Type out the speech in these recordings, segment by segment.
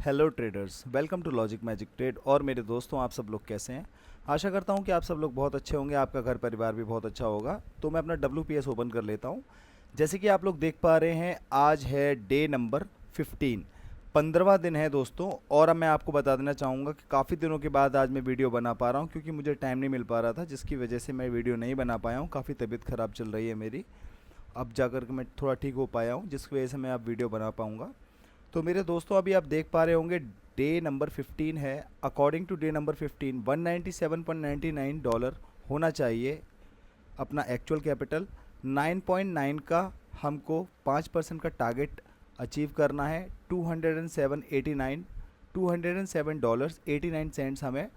Hello traders, welcome to logic magic trade. और मेरे दोस्तों, आप सब लोग कैसे हैं? आशा करता हूं कि आप सब लोग बहुत अच्छे होंगे, आपका घर परिवार भी बहुत अच्छा होगा। तो मैं अपना WPS ओपन कर लेता हूं। जैसे कि आप लोग देख पा रहे हैं, आज है डे नंबर 15, 15वां दिन है दोस्तों। और अब मैं आपको बता देना चाहूँगा कि काफ़ी दिनों के बाद आज मैं वीडियो बना पा रहा हूँ, क्योंकि मुझे टाइम नहीं मिल पा रहा था, जिसकी वजह से मैं वीडियो नहीं बना पाया हूँ। काफ़ी तबीयत ख़राब चल रही है मेरी। अब जाकर के मैं थोड़ा ठीक हो पाया हूँ, जिसकी वजह से मैं अब वीडियो बना पाऊँगा। तो मेरे दोस्तों, अभी आप देख पा रहे होंगे डे नंबर 15 है। अकॉर्डिंग टू डे नंबर 15 $197.99 होना चाहिए अपना एक्चुअल कैपिटल। 9.9 का हमको 5% का टारगेट अचीव करना है। 207.89 हमें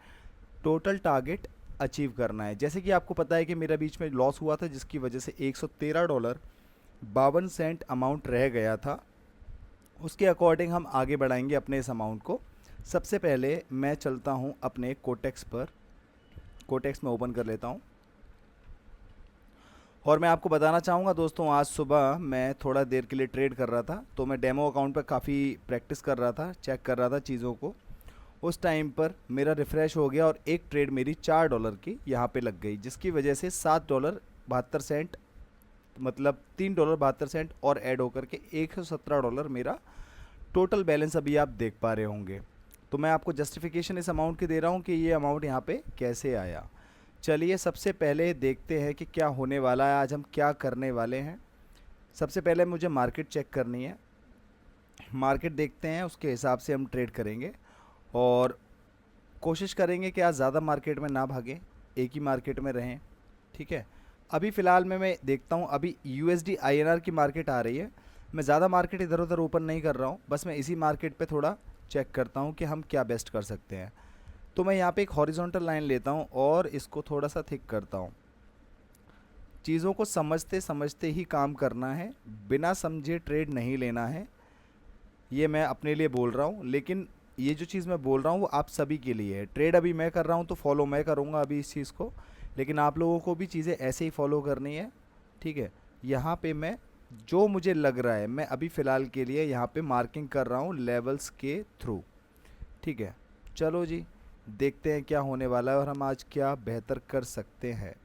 टोटल टारगेट अचीव करना है। जैसे कि आपको पता है कि मेरा बीच में लॉस हुआ था, जिसकी वजह से $113.52 अमाउंट रह गया था। उसके अकॉर्डिंग हम आगे बढ़ाएंगे अपने इस अमाउंट को। सबसे पहले मैं चलता हूं अपने कोटेक्स पर। कोटेक्स में ओपन कर लेता हूं। और मैं आपको बताना चाहूँगा दोस्तों, आज सुबह मैं थोड़ा देर के लिए ट्रेड कर रहा था, तो मैं डेमो अकाउंट पर काफ़ी प्रैक्टिस कर रहा था, चेक कर रहा था चीज़ों को। उस टाइम पर मेरा रिफ़्रेश हो गया और एक ट्रेड मेरी $4 की यहाँ पे लग गई, जिसकी वजह से $7.72, मतलब $3.72 और ऐड होकर के $117 मेरा टोटल बैलेंस अभी आप देख पा रहे होंगे। तो मैं आपको जस्टिफिकेशन इस अमाउंट की दे रहा हूँ कि ये अमाउंट यहाँ पे कैसे आया। चलिए सबसे पहले देखते हैं कि क्या होने वाला है, आज हम क्या करने वाले हैं। सबसे पहले मुझे मार्केट चेक करनी है। मार्केट देखते हैं, उसके हिसाब से हम ट्रेड करेंगे और कोशिश करेंगे कि आज ज़्यादा मार्केट में ना भागें, एक ही मार्केट में रहें। ठीक है। अभी फ़िलहाल मैं देखता हूँ, अभी USD INR की मार्केट आ रही है। मैं ज़्यादा मार्केट इधर उधर ओपन नहीं कर रहा हूँ, बस मैं इसी मार्केट पे थोड़ा चेक करता हूँ कि हम क्या बेस्ट कर सकते हैं। तो मैं यहाँ पे एक हॉरिजॉन्टल लाइन लेता हूँ और इसको थोड़ा सा थिक करता हूँ। चीज़ों को समझते समझते ही काम करना है, बिना समझे ट्रेड नहीं लेना है। ये मैं अपने लिए बोल रहा हूँ, लेकिन ये जो चीज़ मैं बोल रहा हूँ वो आप सभी के लिए है। ट्रेड अभी मैं कर रहा हूँ तो फॉलो मैं करूँगा अभी इस चीज़ को, लेकिन आप लोगों को भी चीज़ें ऐसे ही फॉलो करनी है। ठीक है। यहाँ पे मैं जो मुझे लग रहा है, मैं अभी फ़िलहाल के लिए यहाँ पे मार्किंग कर रहा हूँ लेवल्स के थ्रू। ठीक है। चलो जी, देखते हैं क्या होने वाला है और हम आज क्या बेहतर कर सकते हैं।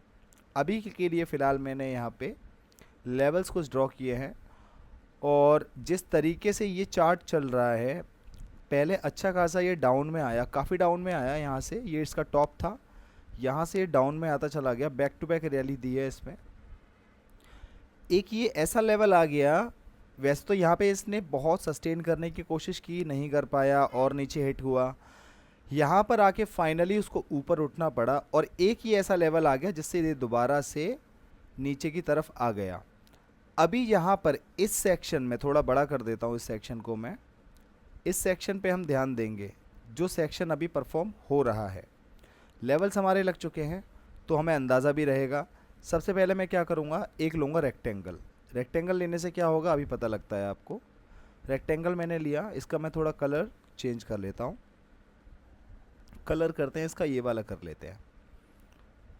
अभी के लिए फ़िलहाल मैंने यहाँ पे लेवल्स कुछ ड्रॉ किए हैं, और जिस तरीके से ये चार्ट चल रहा है, पहले अच्छा खासा ये डाउन में आया, काफ़ी डाउन में आया। यहाँ से ये इसका टॉप था, यहाँ से ये डाउन में आता चला गया, बैक टू बैक रैली दी है इसमें। एक ये ऐसा लेवल आ गया, वैसे तो यहाँ पे इसने बहुत सस्टेन करने की कोशिश की, नहीं कर पाया और नीचे हिट हुआ। यहाँ पर आके फाइनली उसको ऊपर उठना पड़ा, और एक ही ऐसा लेवल आ गया जिससे ये दोबारा से नीचे की तरफ आ गया। अभी यहाँ पर इस सेक्शन में थोड़ा बड़ा कर देता हूँ, इस सेक्शन को मैं, इस सेक्शन पे हम ध्यान देंगे, जो सेक्शन अभी परफॉर्म हो रहा है। लेवल्स हमारे लग चुके हैं, तो हमें अंदाज़ा भी रहेगा। सबसे पहले मैं क्या करूँगा, एक लूँगा रेक्टेंगल। रेक्टेंगल लेने से क्या होगा अभी पता लगता है आपको। रेक्टेंगल मैंने लिया, इसका मैं थोड़ा कलर चेंज कर लेता हूँ। कलर करते हैं इसका, ये वाला कर लेते हैं,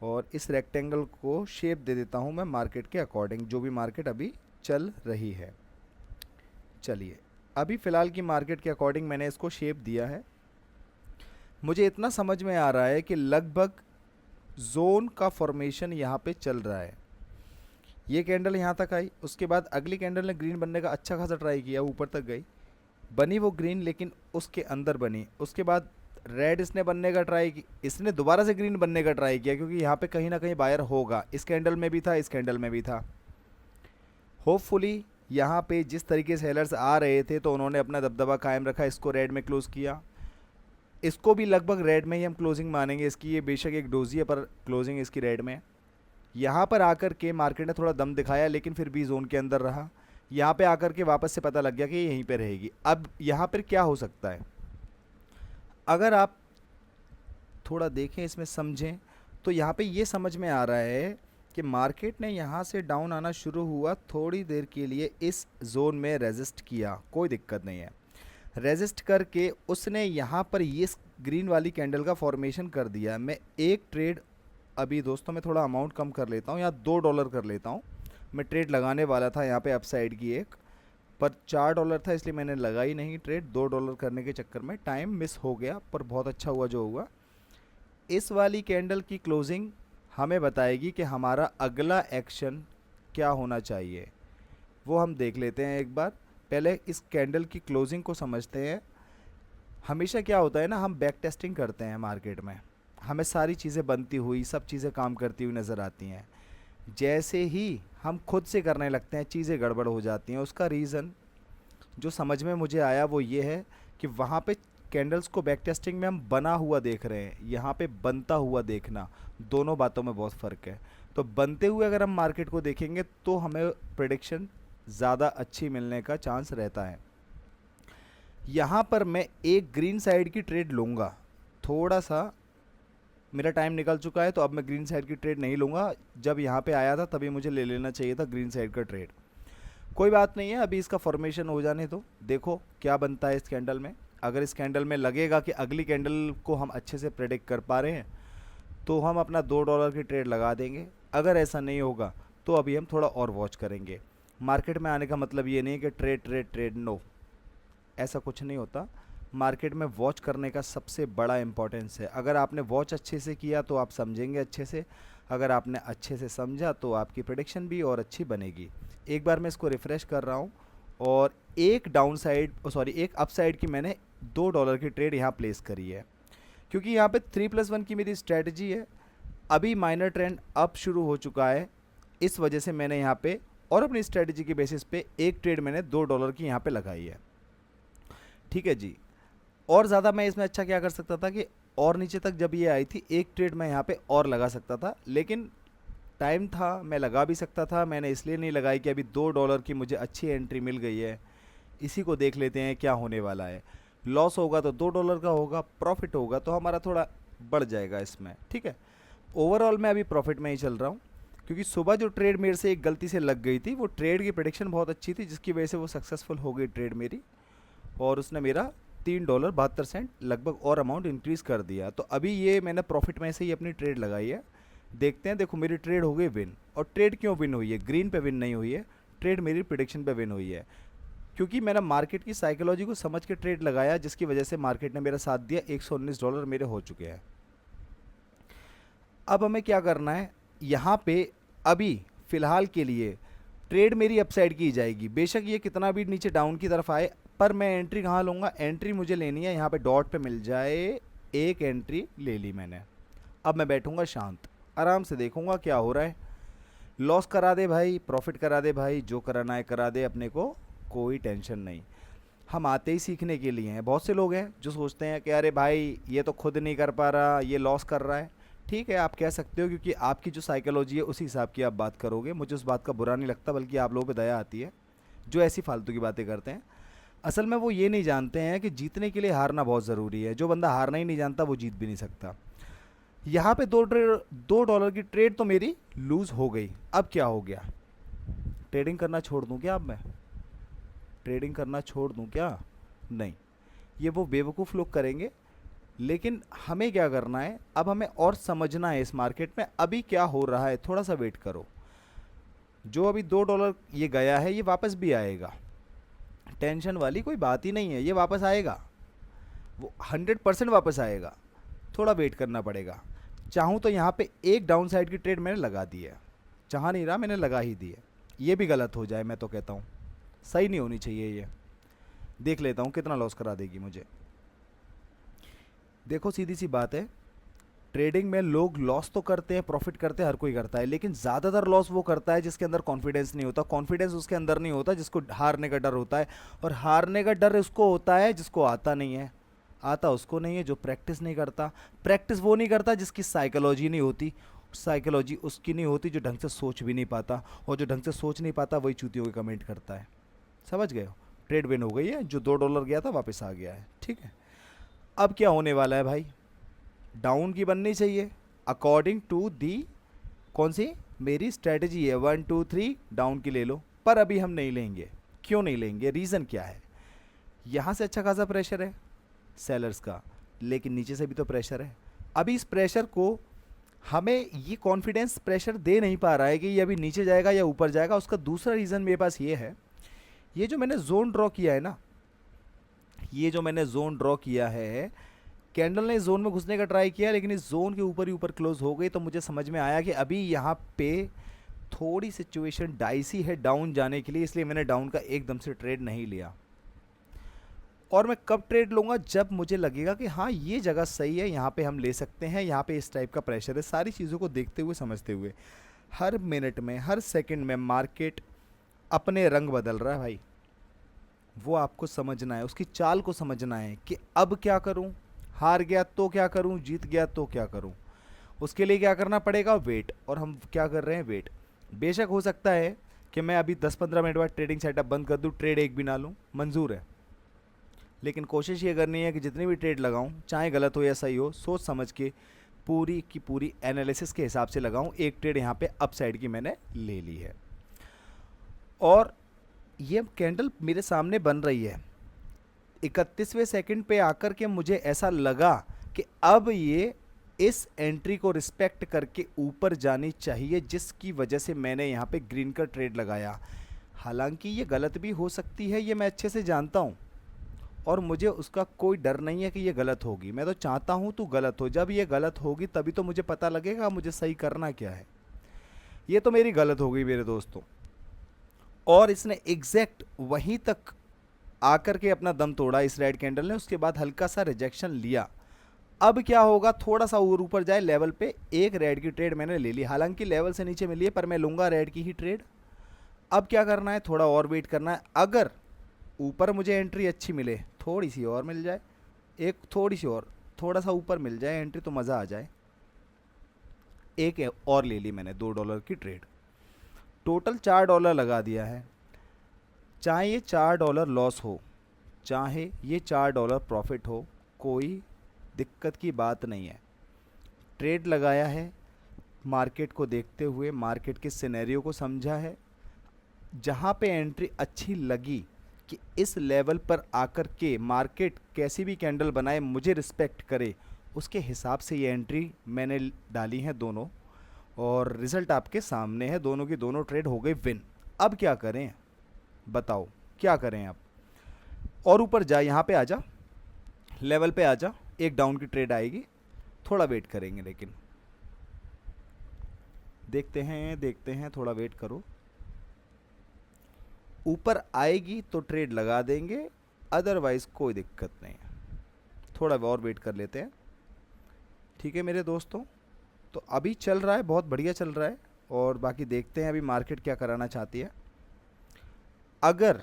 और इस रेक्टेंगल को शेप दे देता हूँ मैं मार्केट के अकॉर्डिंग, जो भी मार्केट अभी चल रही है। चलिए, अभी फ़िलहाल की मार्केट के अकॉर्डिंग मैंने इसको शेप दिया है। मुझे इतना समझ में आ रहा है कि लगभग जोन का फॉर्मेशन यहाँ पे चल रहा है। ये कैंडल यहाँ तक आई, उसके बाद अगली कैंडल ने ग्रीन बनने का अच्छा खासा ट्राई किया, ऊपर तक गई, बनी वो ग्रीन, लेकिन उसके अंदर बनी। उसके बाद रेड इसने बनने का ट्राई की, इसने दोबारा से ग्रीन बनने का ट्राई किया, क्योंकि यहाँ पे कहीं ना कहीं बायर होगा। इस कैंडल में भी था, इस कैंडल में भी था। होपफुली यहाँ पे जिस तरीके से सेलर्स आ रहे थे, तो उन्होंने अपना दबदबा कायम रखा, इसको रेड में क्लोज़ किया। इसको भी लगभग रेड में ही हम क्लोजिंग मानेंगे इसकी। ये बेशक एक डोजी है, पर क्लोजिंग इसकी रेड में। यहाँ पर आकर के मार्केट ने थोड़ा दम दिखाया, लेकिन फिर भी जोन के अंदर रहा। यहाँ पे आकर के वापस से पता लग गया कि ये यहीं पे रहेगी। अब यहाँ पर क्या हो सकता है, अगर आप थोड़ा देखें, इसमें समझें, तो यहाँ पे ये समझ में आ रहा है कि मार्केट ने यहाँ से डाउन आना शुरू हुआ, थोड़ी देर के लिए इस जोन में रेजिस्ट किया, कोई दिक्कत नहीं है। रेजिस्ट करके उसने यहाँ पर ये ग्रीन वाली कैंडल का फॉर्मेशन कर दिया। मैं एक ट्रेड अभी दोस्तों, मैं थोड़ा अमाउंट कम कर लेता हूँ, या $2 कर लेता हूँ। मैं ट्रेड लगाने वाला था यहाँ पे अपसाइड की एक, पर $4 था इसलिए मैंने लगाई नहीं ट्रेड। $2 करने के चक्कर में टाइम मिस हो गया, पर बहुत अच्छा हुआ जो हुआ। इस वाली कैंडल की क्लोजिंग हमें बताएगी कि हमारा अगला एक्शन क्या होना चाहिए, वो हम देख लेते हैं एक बार। पहले इस कैंडल की क्लोजिंग को समझते हैं। हमेशा क्या होता है ना, हम बैक टेस्टिंग करते हैं मार्केट में, हमें सारी चीज़ें बनती हुई, सब चीज़ें काम करती हुई नज़र आती हैं। जैसे ही हम खुद से करने लगते हैं चीज़ें गड़बड़ हो जाती हैं। उसका रीज़न जो समझ में मुझे आया वो ये है कि वहाँ पे कैंडल्स को बैक टेस्टिंग में हम बना हुआ देख रहे हैं, यहाँ पे बनता हुआ देखना, दोनों बातों में बहुत फ़र्क है। तो बनते हुए अगर हम मार्केट को देखेंगे तो हमें प्रेडिक्शन ज़्यादा अच्छी मिलने का चांस रहता है। यहाँ पर मैं एक ग्रीन साइड की ट्रेड लूँगा। थोड़ा सा मेरा टाइम निकल चुका है तो अब मैं ग्रीन साइड की ट्रेड नहीं लूँगा। जब यहाँ पे आया था तभी मुझे ले लेना चाहिए था ग्रीन साइड का ट्रेड। कोई बात नहीं है, अभी इसका फॉर्मेशन हो जाने दो, देखो क्या बनता है इस कैंडल में। अगर इस कैंडल में लगेगा कि अगली कैंडल को हम अच्छे से प्रेडिक्ट कर पा रहे हैं तो हम अपना $2 की ट्रेड लगा देंगे। अगर ऐसा नहीं होगा तो अभी हम थोड़ा और वॉच करेंगे। मार्केट में आने का मतलब ये नहीं कि ट्रेड ट्रेड ट्रेड, नो, ऐसा कुछ नहीं होता। मार्केट में वॉच करने का सबसे बड़ा इम्पोर्टेंस है। अगर आपने वॉच अच्छे से किया तो आप समझेंगे अच्छे से, अगर आपने अच्छे से समझा तो आपकी प्रेडिक्शन भी और अच्छी बनेगी। एक बार मैं इसको रिफ़्रेश कर रहा हूँ और एक डाउन साइड एक अप साइड की मैंने $2 की ट्रेड यहाँ प्लेस करी है, क्योंकि यहाँ पे 3+1 की मेरी स्ट्रैटेजी है। अभी माइनर ट्रेंड अप शुरू हो चुका है, इस वजह से मैंने यहाँ पे और अपनी स्ट्रैटेजी के बेसिस पे एक ट्रेड मैंने $2 की यहाँ पे लगाई है। ठीक है जी। और ज़्यादा मैं इसमें अच्छा क्या कर सकता था कि और नीचे तक जब ये आई थी एक ट्रेड मैं यहाँ पे और लगा सकता था, लेकिन टाइम था, मैं लगा भी सकता था। मैंने इसलिए नहीं लगाई कि अभी $2 की मुझे अच्छी एंट्री मिल गई है, इसी को देख लेते हैं क्या होने वाला है। लॉस होगा तो $2 का होगा, प्रॉफिट होगा तो हमारा थोड़ा बढ़ जाएगा इसमें। ठीक है, ओवरऑल मैं अभी प्रॉफिट में ही चल रहा हूँ, क्योंकि सुबह जो ट्रेड मेरे से एक गलती से लग गई थी, वो ट्रेड की प्रेडिक्शन बहुत अच्छी थी जिसकी वजह से वो सक्सेसफुल हो गई ट्रेड मेरी, और उसने मेरा $3.72 लगभग और अमाउंट इंक्रीज़ कर दिया। तो अभी ये मैंने प्रॉफिट में से ही अपनी ट्रेड लगाई है। देखते हैं, देखो मेरी ट्रेड हो गई विन। और ट्रेड क्यों विन हुई है? ग्रीन पे विन नहीं हुई है, ट्रेड मेरी प्रेडिक्शन पे विन हुई है, क्योंकि मैंने मार्केट की साइकोलॉजी को समझ के ट्रेड लगाया, जिसकी वजह से मार्केट ने मेरा साथ दिया। $119 मेरे हो चुके हैं। अब हमें क्या करना है, यहाँ पे अभी फ़िलहाल के लिए ट्रेड मेरी अपसाइड की जाएगी, बेशक ये कितना भी नीचे डाउन की तरफ आए, पर मैं एंट्री कहाँ लूँगा? एंट्री मुझे लेनी है यहाँ पे डॉट पे मिल जाए, एक एंट्री ले ली मैंने। अब मैं बैठूँगा शांत, आराम से देखूँगा क्या हो रहा है। लॉस करा दे भाई, प्रॉफिट करा दे भाई, जो कराना है करा दे, अपने को कोई टेंशन नहीं। हम आते ही सीखने के लिए हैं। बहुत से लोग हैं जो सोचते हैं कि अरे भाई ये तो खुद नहीं कर पा रहा, ये लॉस कर रहा है। ठीक है, आप कह सकते हो, क्योंकि आपकी जो साइकोलॉजी है उसी हिसाब की आप बात करोगे। मुझे उस बात का बुरा नहीं लगता, बल्कि आप लोगों पे दया आती है जो ऐसी फालतू की बातें करते हैं। असल में वो ये नहीं जानते हैं कि जीतने के लिए हारना बहुत ज़रूरी है। जो बंदा हारना ही नहीं जानता वो जीत भी नहीं सकता। यहाँ पे $2 की ट्रेड तो मेरी लूज़ हो गई। अब क्या हो गया? ट्रेडिंग करना छोड़ दूँ क्या? अब मैं ट्रेडिंग करना छोड़ दूँ क्या? नहीं, ये वो बेवकूफ़ लोग करेंगे। लेकिन हमें क्या करना है, अब हमें और समझना है इस मार्केट में अभी क्या हो रहा है। थोड़ा सा वेट करो। जो अभी $2 ये गया है ये वापस भी आएगा, टेंशन वाली कोई बात ही नहीं है। ये वापस आएगा, वो 100% वापस आएगा। थोड़ा वेट करना पड़ेगा। चाहूँ तो यहाँ पे एक डाउन साइड की ट्रेड मैंने लगा दी है, चाह नहीं रहा, मैंने लगा ही दी है। ये भी गलत हो जाए, मैं तो कहता हूँ सही नहीं होनी चाहिए ये। देख लेता हूँ कितना लॉस करा देगी मुझे। देखो सीधी सी बात है, ट्रेडिंग में लोग लॉस तो करते हैं, प्रॉफिट करते हैं, हर कोई करता है, लेकिन ज़्यादातर लॉस वो करता है जिसके अंदर कॉन्फिडेंस नहीं होता। कॉन्फिडेंस उसके अंदर नहीं होता जिसको हारने का डर होता है, और हारने का डर उसको होता है जिसको आता नहीं है। आता उसको नहीं है जो प्रैक्टिस नहीं करता। प्रैक्टिस वो नहीं करता जिसकी साइकोलॉजी नहीं होती। साइकोलॉजी उसकी नहीं होती जो ढंग से सोच भी नहीं पाता, और जो ढंग से सोच नहीं पाता वही चूतियों के कमेंट करता है। समझ गए हो? ट्रेड विन हो गई है, जो $2 गया था वापस आ गया है। ठीक है, अब क्या होने वाला है भाई? डाउन की बननी चाहिए अकॉर्डिंग टू दी, कौन सी मेरी स्ट्रेटजी है, 1 2 3 डाउन की ले लो। पर अभी हम नहीं लेंगे। क्यों नहीं लेंगे? रीज़न क्या है? यहाँ से अच्छा खासा प्रेशर है सेलर्स का, लेकिन नीचे से भी तो प्रेशर है। अभी इस प्रेशर को हमें ये कॉन्फिडेंस प्रेशर दे नहीं पा रहा है कि ये अभी नीचे जाएगा या ऊपर जाएगा। उसका दूसरा रीज़न मेरे पास ये है ये जो मैंने जोन ड्रॉ किया है ना, ये जो मैंने जोन ड्रॉ किया है, कैंडल ने इस जोन में घुसने का ट्राई किया लेकिन इस जोन के ऊपर ही ऊपर क्लोज हो गई। तो मुझे समझ में आया कि अभी यहाँ पे थोड़ी सिचुएशन डाइसी है डाउन जाने के लिए, इसलिए मैंने डाउन का एकदम से ट्रेड नहीं लिया। और मैं कब ट्रेड लूँगा, जब मुझे लगेगा कि हाँ ये जगह सही है, यहाँ पे हम ले सकते हैं, यहाँ पे इस टाइप का प्रेशर है। सारी चीज़ों को देखते हुए समझते हुए हर मिनट में हर सेकंड में मार्केट अपने रंग बदल रहा है भाई। वो आपको समझना है, उसकी चाल को समझना है कि अब क्या करूं, हार गया तो क्या करूं, जीत गया तो क्या करूं। उसके लिए क्या करना पड़ेगा, वेट। और हम क्या कर रहे हैं, वेट। बेशक हो सकता है कि मैं अभी 10-15 मिनट बाद ट्रेडिंग सेटअप बंद कर दूं, ट्रेड एक भी ना लूं, मंजूर है। लेकिन कोशिश ये करनी है कि जितनी भी ट्रेड लगाऊं, चाहे गलत हो या सही हो, सोच समझ के पूरी की पूरी एनालिसिस के हिसाब से लगाऊं। एक ट्रेड यहाँ पे अपसाइड की मैंने ले ली है और ये कैंडल मेरे सामने बन रही है। 31वें सेकंड पे आकर के मुझे ऐसा लगा कि अब ये इस एंट्री को रिस्पेक्ट करके ऊपर जानी चाहिए, जिसकी वजह से मैंने यहाँ पे ग्रीन का ट्रेड लगाया। हालांकि ये गलत भी हो सकती है, ये मैं अच्छे से जानता हूँ और मुझे उसका कोई डर नहीं है कि ये गलत होगी। मैं तो चाहता हूँ तू गलत हो, जब ये गलत होगी तभी तो मुझे पता लगेगा मुझे सही करना क्या है। ये तो मेरी गलत हो गई मेरे दोस्तों, और इसने एग्जैक्ट वहीं तक आकर के अपना दम तोड़ा इस रेड कैंडल ने। उसके बाद हल्का सा रिजेक्शन लिया। अब क्या होगा, थोड़ा सा और ऊपर जाए लेवल पे, एक रेड की ट्रेड मैंने ले ली। हालांकि लेवल से नीचे मिली है पर मैं लूँगा रेड की ही ट्रेड। अब क्या करना है, थोड़ा और वेट करना है। अगर ऊपर मुझे एंट्री अच्छी मिले, थोड़ी सी और मिल जाए, एक थोड़ी सी और, थोड़ा सा ऊपर मिल जाए एंट्री तो मज़ा आ जाए। एक और ले ली मैंने $2 की ट्रेड, टोटल $4 लगा दिया है। चाहे ये $4 लॉस हो, चाहे ये $4 प्रॉफिट हो, कोई दिक्कत की बात नहीं है। ट्रेड लगाया है, मार्केट को देखते हुए, मार्केट के सिनेरियो को समझा है। जहाँ पे एंट्री अच्छी लगी कि इस लेवल पर आकर के मार्केट कैसी भी कैंडल बनाए मुझे रिस्पेक्ट करे, उसके हिसाब से ये एंट्री मैंने डाली है दोनों, और रिज़ल्ट आपके सामने है। दोनों की दोनों ट्रेड हो गई विन। अब क्या करें बताओ, क्या करें अब। और ऊपर जा, यहाँ पे आ जा, लेवल पे आ जा, एक डाउन की ट्रेड आएगी, थोड़ा वेट करेंगे। लेकिन देखते हैं, थोड़ा वेट करो। ऊपर आएगी तो ट्रेड लगा देंगे, अदरवाइज़ कोई दिक्कत नहीं है। थोड़ा और वेट कर लेते हैं, ठीक है मेरे दोस्तों। तो अभी चल रहा है, बहुत बढ़िया चल रहा है, और बाकी देखते हैं अभी मार्केट क्या कराना चाहती है। अगर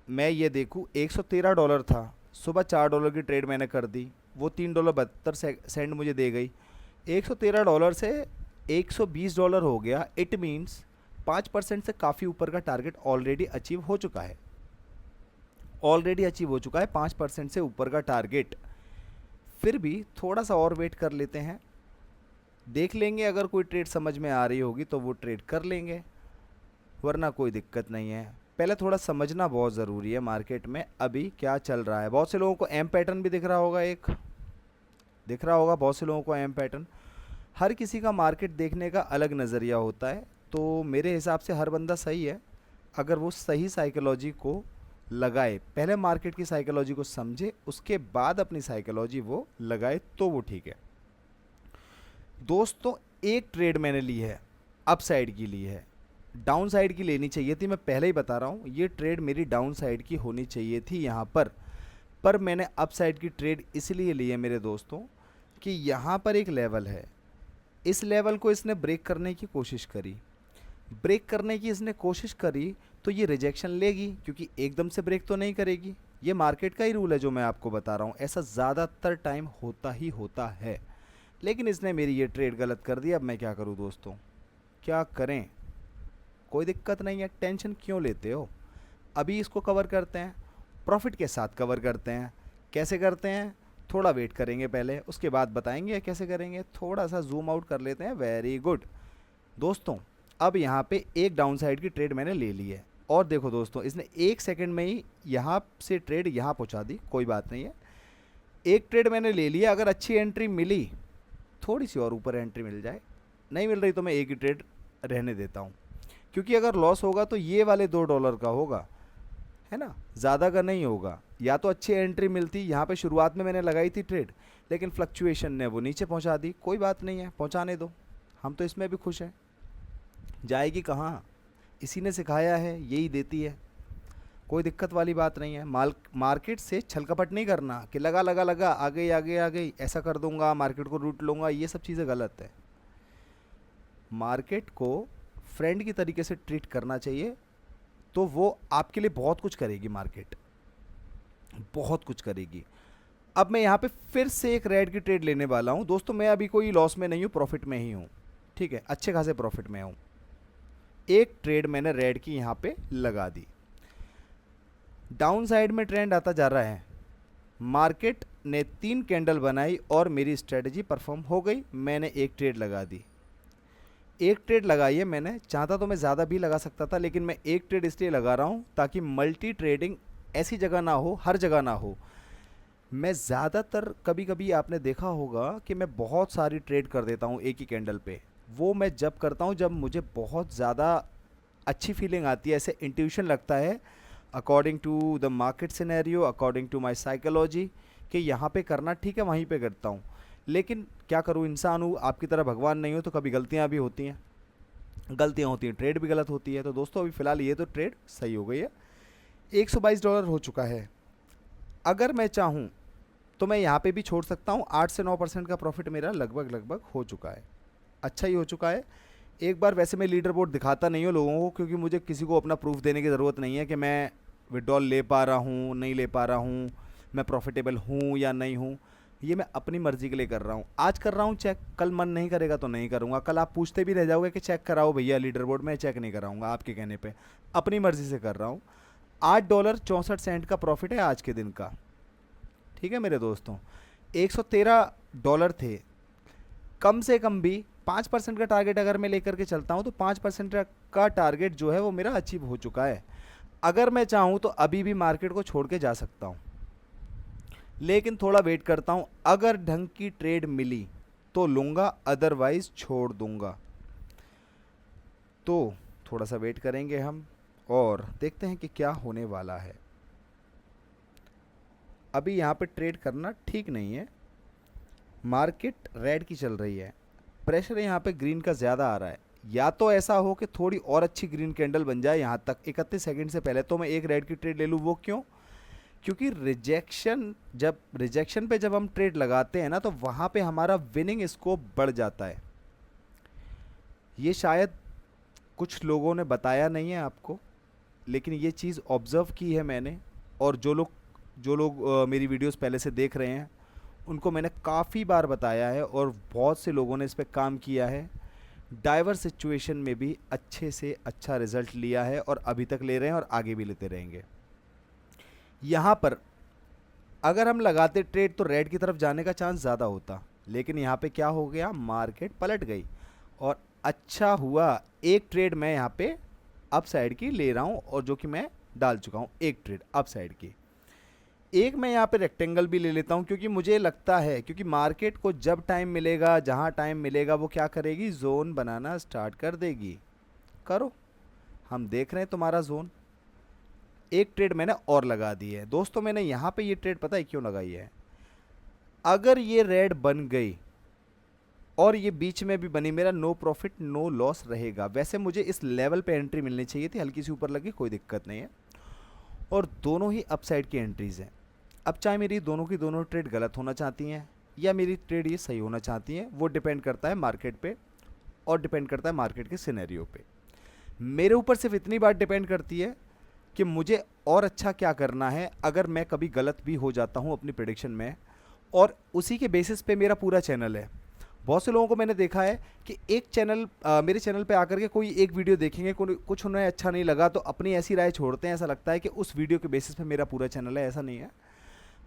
मैं ये देखूँ, $113 था, सुबह $4 की ट्रेड मैंने कर दी, वो $3.72 मुझे दे गई। $113 से $120 हो गया। इट मीन्स 5% से काफ़ी ऊपर का टारगेट ऑलरेडी अचीव हो चुका है, 5% से ऊपर का टारगेट। फिर भी थोड़ा सा और वेट कर लेते हैं, देख लेंगे। अगर कोई ट्रेड समझ में आ रही होगी तो वो ट्रेड कर लेंगे, वरना कोई दिक्कत नहीं है। पहले थोड़ा समझना बहुत ज़रूरी है मार्केट में अभी क्या चल रहा है। बहुत से लोगों को एम पैटर्न भी दिख रहा होगा, एक दिख रहा होगा बहुत से लोगों को एम पैटर्न। हर किसी का मार्केट देखने का अलग नज़रिया होता है, तो मेरे हिसाब से हर बंदा सही है अगर वो सही साइकोलॉजी को लगाए। पहले मार्केट की साइकोलॉजी को समझे, उसके बाद अपनी साइकोलॉजी वो लगाए, तो वो ठीक है। दोस्तों एक ट्रेड मैंने ली है, अप साइड की ली है, डाउन साइड की लेनी चाहिए थी। मैं पहले ही बता रहा हूँ, ये ट्रेड मेरी डाउन साइड की होनी चाहिए थी यहाँ पर मैंने अप साइड की ट्रेड इसलिए ली है मेरे दोस्तों कि यहाँ पर एक लेवल है, इस लेवल को इसने ब्रेक करने की कोशिश करी, इसने कोशिश करी तो ये रिजेक्शन लेगी, क्योंकि एकदम से ब्रेक तो नहीं करेगी। ये मार्केट का ही रूल है जो मैं आपको बता रहा हूँ, ऐसा ज़्यादातर टाइम होता है। लेकिन इसने मेरी ये ट्रेड गलत कर दी। अब मैं क्या करूँ दोस्तों, क्या करें, कोई दिक्कत नहीं है, टेंशन क्यों लेते हो। अभी इसको कवर करते हैं, प्रॉफिट के साथ कवर करते हैं। कैसे करते हैं, थोड़ा वेट करेंगे पहले, उसके बाद बताएंगे कैसे करेंगे। थोड़ा सा जूम आउट कर लेते हैं, वेरी गुड दोस्तों। अब यहाँ पे एक डाउन साइड की ट्रेड मैंने ले ली है, और देखो दोस्तों इसने 1 सेकंड में ही यहाँ से ट्रेड यहाँ पहुँचा दी। कोई बात नहीं है, एक ट्रेड मैंने ले लिया। अगर अच्छी एंट्री मिली, थोड़ी सी और ऊपर एंट्री मिल जाए, नहीं मिल रही तो मैं एक ही ट्रेड रहने देता हूँ, क्योंकि अगर लॉस होगा तो ये वाले $2 का होगा, है ना, ज़्यादा का नहीं होगा। या तो अच्छी एंट्री मिलती, यहाँ पे शुरुआत में मैंने लगाई थी ट्रेड, लेकिन फ्लक्चुएशन ने वो नीचे पहुँचा दी, कोई बात नहीं है, पहुँचाने दो, हम तो इसमें भी खुश हैं। जाएगी कहाँ, इसी ने सिखाया है, यही देती है, कोई दिक्कत वाली बात नहीं है। मार्केट से छल कपट नहीं करना कि लगा लगा लगा आ गई आ गई आ गई, ऐसा कर दूंगा, मार्केट को रूट लूँगा, ये सब चीज़ें गलत है। मार्केट को फ्रेंड की तरीके से ट्रीट करना चाहिए, तो वो आपके लिए बहुत कुछ करेगी, मार्केट बहुत कुछ करेगी। अब मैं यहाँ पे फिर से एक रेड की ट्रेड लेने वाला हूँ दोस्तों। मैं अभी कोई लॉस में नहीं हूँ, प्रॉफिट में ही हूँ, ठीक है, अच्छे खासे प्रॉफिट में हूँ। एक ट्रेड मैंने रेड की यहाँ पे लगा दी। डाउन साइड में ट्रेंड आता जा रहा है, मार्केट ने 3 कैंडल बनाई और मेरी स्ट्रेटजी परफॉर्म हो गई। मैंने एक ट्रेड लगा दी, एक ट्रेड लगाई है मैंने, चाहता तो मैं ज़्यादा भी लगा सकता था, लेकिन मैं एक ट्रेड इसलिए लगा रहा हूँ ताकि मल्टी ट्रेडिंग ऐसी जगह ना हो, हर जगह ना हो। मैं ज़्यादातर, कभी कभी आपने देखा होगा कि मैं बहुत सारी ट्रेड कर देता हूँ एक ही कैंडल पे। वो मैं जब करता हूँ जब मुझे बहुत ज़्यादा अच्छी फीलिंग आती है, ऐसे इंट्यूशन लगता है according to the market scenario, according to my psychology, कि यहाँ पे करना ठीक है, वहीं पे करता हूँ। लेकिन क्या करूँ, इंसान हूँ, आपकी तरह भगवान नहीं हो, तो कभी गलतियाँ भी होती हैं, गलतियाँ होती हैं, ट्रेड भी गलत होती है। तो दोस्तों अभी फ़िलहाल ये तो ट्रेड सही हो गई है, $122 हो चुका है। अगर मैं चाहूँ तो मैं यहाँ पे भी छोड़ सकता हूँ। 8 से 9% का प्रॉफिट मेरा लगभग लगभग हो चुका है, अच्छा ही हो चुका है। एक बार, वैसे मैं लीडर बोर्ड दिखाता नहीं हूँ लोगों को, क्योंकि मुझे किसी को अपना प्रूफ देने की ज़रूरत नहीं है कि मैं विड्रॉल ले पा रहा हूँ, नहीं ले पा रहा हूँ, मैं प्रॉफिटेबल हूँ या नहीं हूँ। ये मैं अपनी मर्ज़ी के लिए कर रहा हूँ। आज कर रहा हूँ चेक, कल मन नहीं करेगा तो नहीं करूँगा। कल आप पूछते भी रह जाओगे कि चेक कराओ भैया लीडर बोर्ड, में चेक नहीं कराऊँगा आपके कहने पे, अपनी मर्ज़ी से कर रहा हूँ। $8.64 का प्रॉफिट है आज के दिन का, ठीक है मेरे दोस्तों। $113 थे, कम से कम भी 5% का टारगेट अगर मैं लेकर के चलता हूँ तो 5% का टारगेट जो है वो मेरा अचीव हो चुका है। अगर मैं चाहूँ तो अभी भी मार्केट को छोड़ के जा सकता हूँ, लेकिन थोड़ा वेट करता हूँ। अगर ढंग की ट्रेड मिली तो लूँगा, अदरवाइज छोड़ दूँगा। तो थोड़ा सा वेट करेंगे हम और देखते हैं कि क्या होने वाला है। अभी यहाँ पे ट्रेड करना ठीक नहीं है, मार्केट रेड की चल रही है, प्रेशर यहाँ पे ग्रीन का ज़्यादा आ रहा है। या तो ऐसा हो कि थोड़ी और अच्छी ग्रीन कैंडल बन जाए यहाँ तक 31 सेकंड से पहले, तो मैं एक रेड की ट्रेड ले लूँ। वो क्यों? क्योंकि रिजेक्शन पे जब हम ट्रेड लगाते हैं ना, तो वहाँ पे हमारा विनिंग स्कोप बढ़ जाता है। ये शायद कुछ लोगों ने बताया नहीं है आपको, लेकिन ये चीज़ ऑब्ज़र्व की है मैंने, और जो लोग मेरी वीडियोस पहले से देख रहे हैं उनको मैंने काफ़ी बार बताया है, और बहुत से लोगों ने इस पर काम किया है। डाइवर्स सिचुएशन में भी अच्छे से अच्छा रिजल्ट लिया है, और अभी तक ले रहे हैं और आगे भी लेते रहेंगे। यहाँ पर अगर हम लगाते ट्रेड तो रेड की तरफ जाने का चांस ज़्यादा होता, लेकिन यहाँ पे क्या हो गया, मार्केट पलट गई। और अच्छा हुआ, एक ट्रेड मैं यहाँ पे अप साइड की ले रहा हूँ, और जो कि मैं डाल चुका हूँ एक ट्रेड अप साइड की। एक मैं यहाँ पे रेक्टेंगल भी ले लेता हूँ, क्योंकि मुझे लगता है, क्योंकि मार्केट को जब टाइम मिलेगा, जहाँ टाइम मिलेगा, वो क्या करेगी, जोन बनाना स्टार्ट कर देगी। करो, हम देख रहे हैं तुम्हारा जोन। एक ट्रेड मैंने और लगा दी है दोस्तों। मैंने यहाँ पे ये ट्रेड पता है क्यों लगाई है? अगर ये रेड बन गई और ये बीच में भी बनी, मेरा नो प्रॉफिट नो लॉस रहेगा। वैसे मुझे इस लेवल पे एंट्री मिलनी चाहिए थी, हल्की सी ऊपर लगी, कोई दिक्कत नहीं है, और दोनों ही अपसाइड की एंट्रीज़ हैं। अब चाहे मेरी दोनों की दोनों ट्रेड गलत होना चाहती हैं या मेरी ट्रेड ये सही होना चाहती हैं, वो डिपेंड करता है मार्केट पे, और डिपेंड करता है मार्केट के सिनेरियो पे। मेरे ऊपर सिर्फ इतनी बात डिपेंड करती है कि मुझे और अच्छा क्या करना है। अगर मैं कभी गलत भी हो जाता हूँ अपनी प्रेडिक्शन में, और उसी के बेसिस पे मेरा पूरा चैनल है। बहुत से लोगों को मैंने देखा है कि एक चैनल मेरे चैनल पे आकर के कोई एक वीडियो देखेंगे, कुछ उन्हें अच्छा नहीं लगा तो अपनी ऐसी राय छोड़ते हैं। ऐसा लगता है कि उस वीडियो के बेसिस पे मेरा पूरा चैनल है, ऐसा नहीं है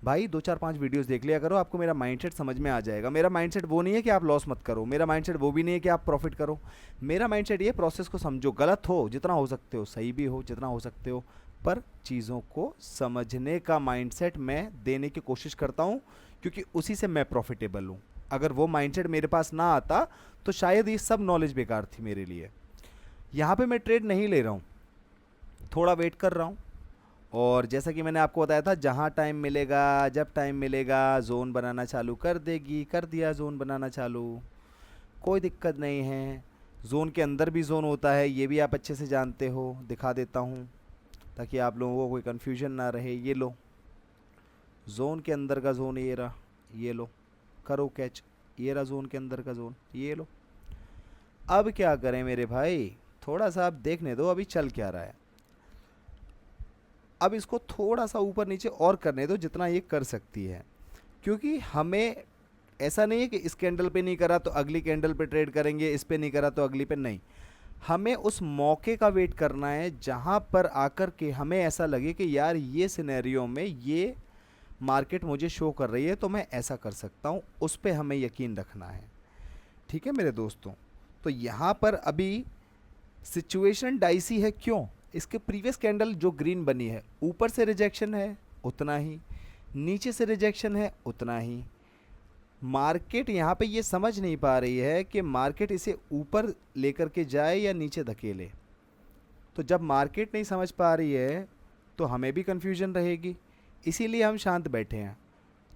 भाई। 2 4 5 वीडियोस देख लिया करो, आपको मेरा माइंडसेट समझ में आ जाएगा। मेरा माइंडसेट वो नहीं है कि आप लॉस मत करो, मेरा माइंडसेट वो भी नहीं है कि आप प्रॉफिट करो। मेरा माइंडसेट ये, प्रोसेस को समझो, गलत हो जितना हो सकते हो, सही भी हो जितना हो सकते हो, पर चीज़ों को समझने का माइंडसेट मैं देने की कोशिश करता हूँ, क्योंकि उसी से मैं प्रॉफिटेबल हूँ। अगर वो माइंडसेट मेरे पास ना आता तो शायद ये सब नॉलेज बेकार थी मेरे लिए। यहाँ पे मैं ट्रेड नहीं ले रहा हूँ, थोड़ा वेट कर रहा हूँ, और जैसा कि मैंने आपको बताया था, जहाँ टाइम मिलेगा, जब टाइम मिलेगा जोन बनाना चालू कर देगी। कर दिया जोन बनाना चालू, कोई दिक्कत नहीं है। जोन के अंदर भी जोन होता है, ये भी आप अच्छे से जानते हो। दिखा देता हूँ ताकि आप लोगों को कोई कन्फ्यूजन ना रहे। ये लो, जोन के अंदर का जोन ये रहा, ये लो, करो कैच, ये रहा जोन के अंदर का जोन, ये लो। अब क्या करें मेरे भाई, थोड़ा सा आप देखने दो अभी चल क्या रहा है। अब इसको थोड़ा सा ऊपर नीचे और करने दो जितना ये कर सकती है, क्योंकि हमें ऐसा नहीं है कि इस कैंडल पे नहीं करा तो अगली कैंडल पे ट्रेड करेंगे, इस पे नहीं करा तो अगली पे नहीं। हमें उस मौके का वेट करना है जहां पर आकर के हमें ऐसा लगे कि यार ये सिनेरियो में ये मार्केट मुझे शो कर रही है तो मैं ऐसा कर सकता हूं, उस पे हमें यकीन रखना है। ठीक है मेरे दोस्तों, तो यहाँ पर अभी सिचुएशन डाइसी है। क्यों? इसके प्रीवियस कैंडल जो ग्रीन बनी है, ऊपर से रिजेक्शन है उतना ही, नीचे से रिजेक्शन है उतना ही। मार्केट यहाँ पे ये समझ नहीं पा रही है कि मार्केट इसे ऊपर लेकर के जाए या नीचे धकेले। तो जब मार्केट नहीं समझ पा रही है तो हमें भी कन्फ्यूजन रहेगी, इसीलिए हम शांत बैठे हैं।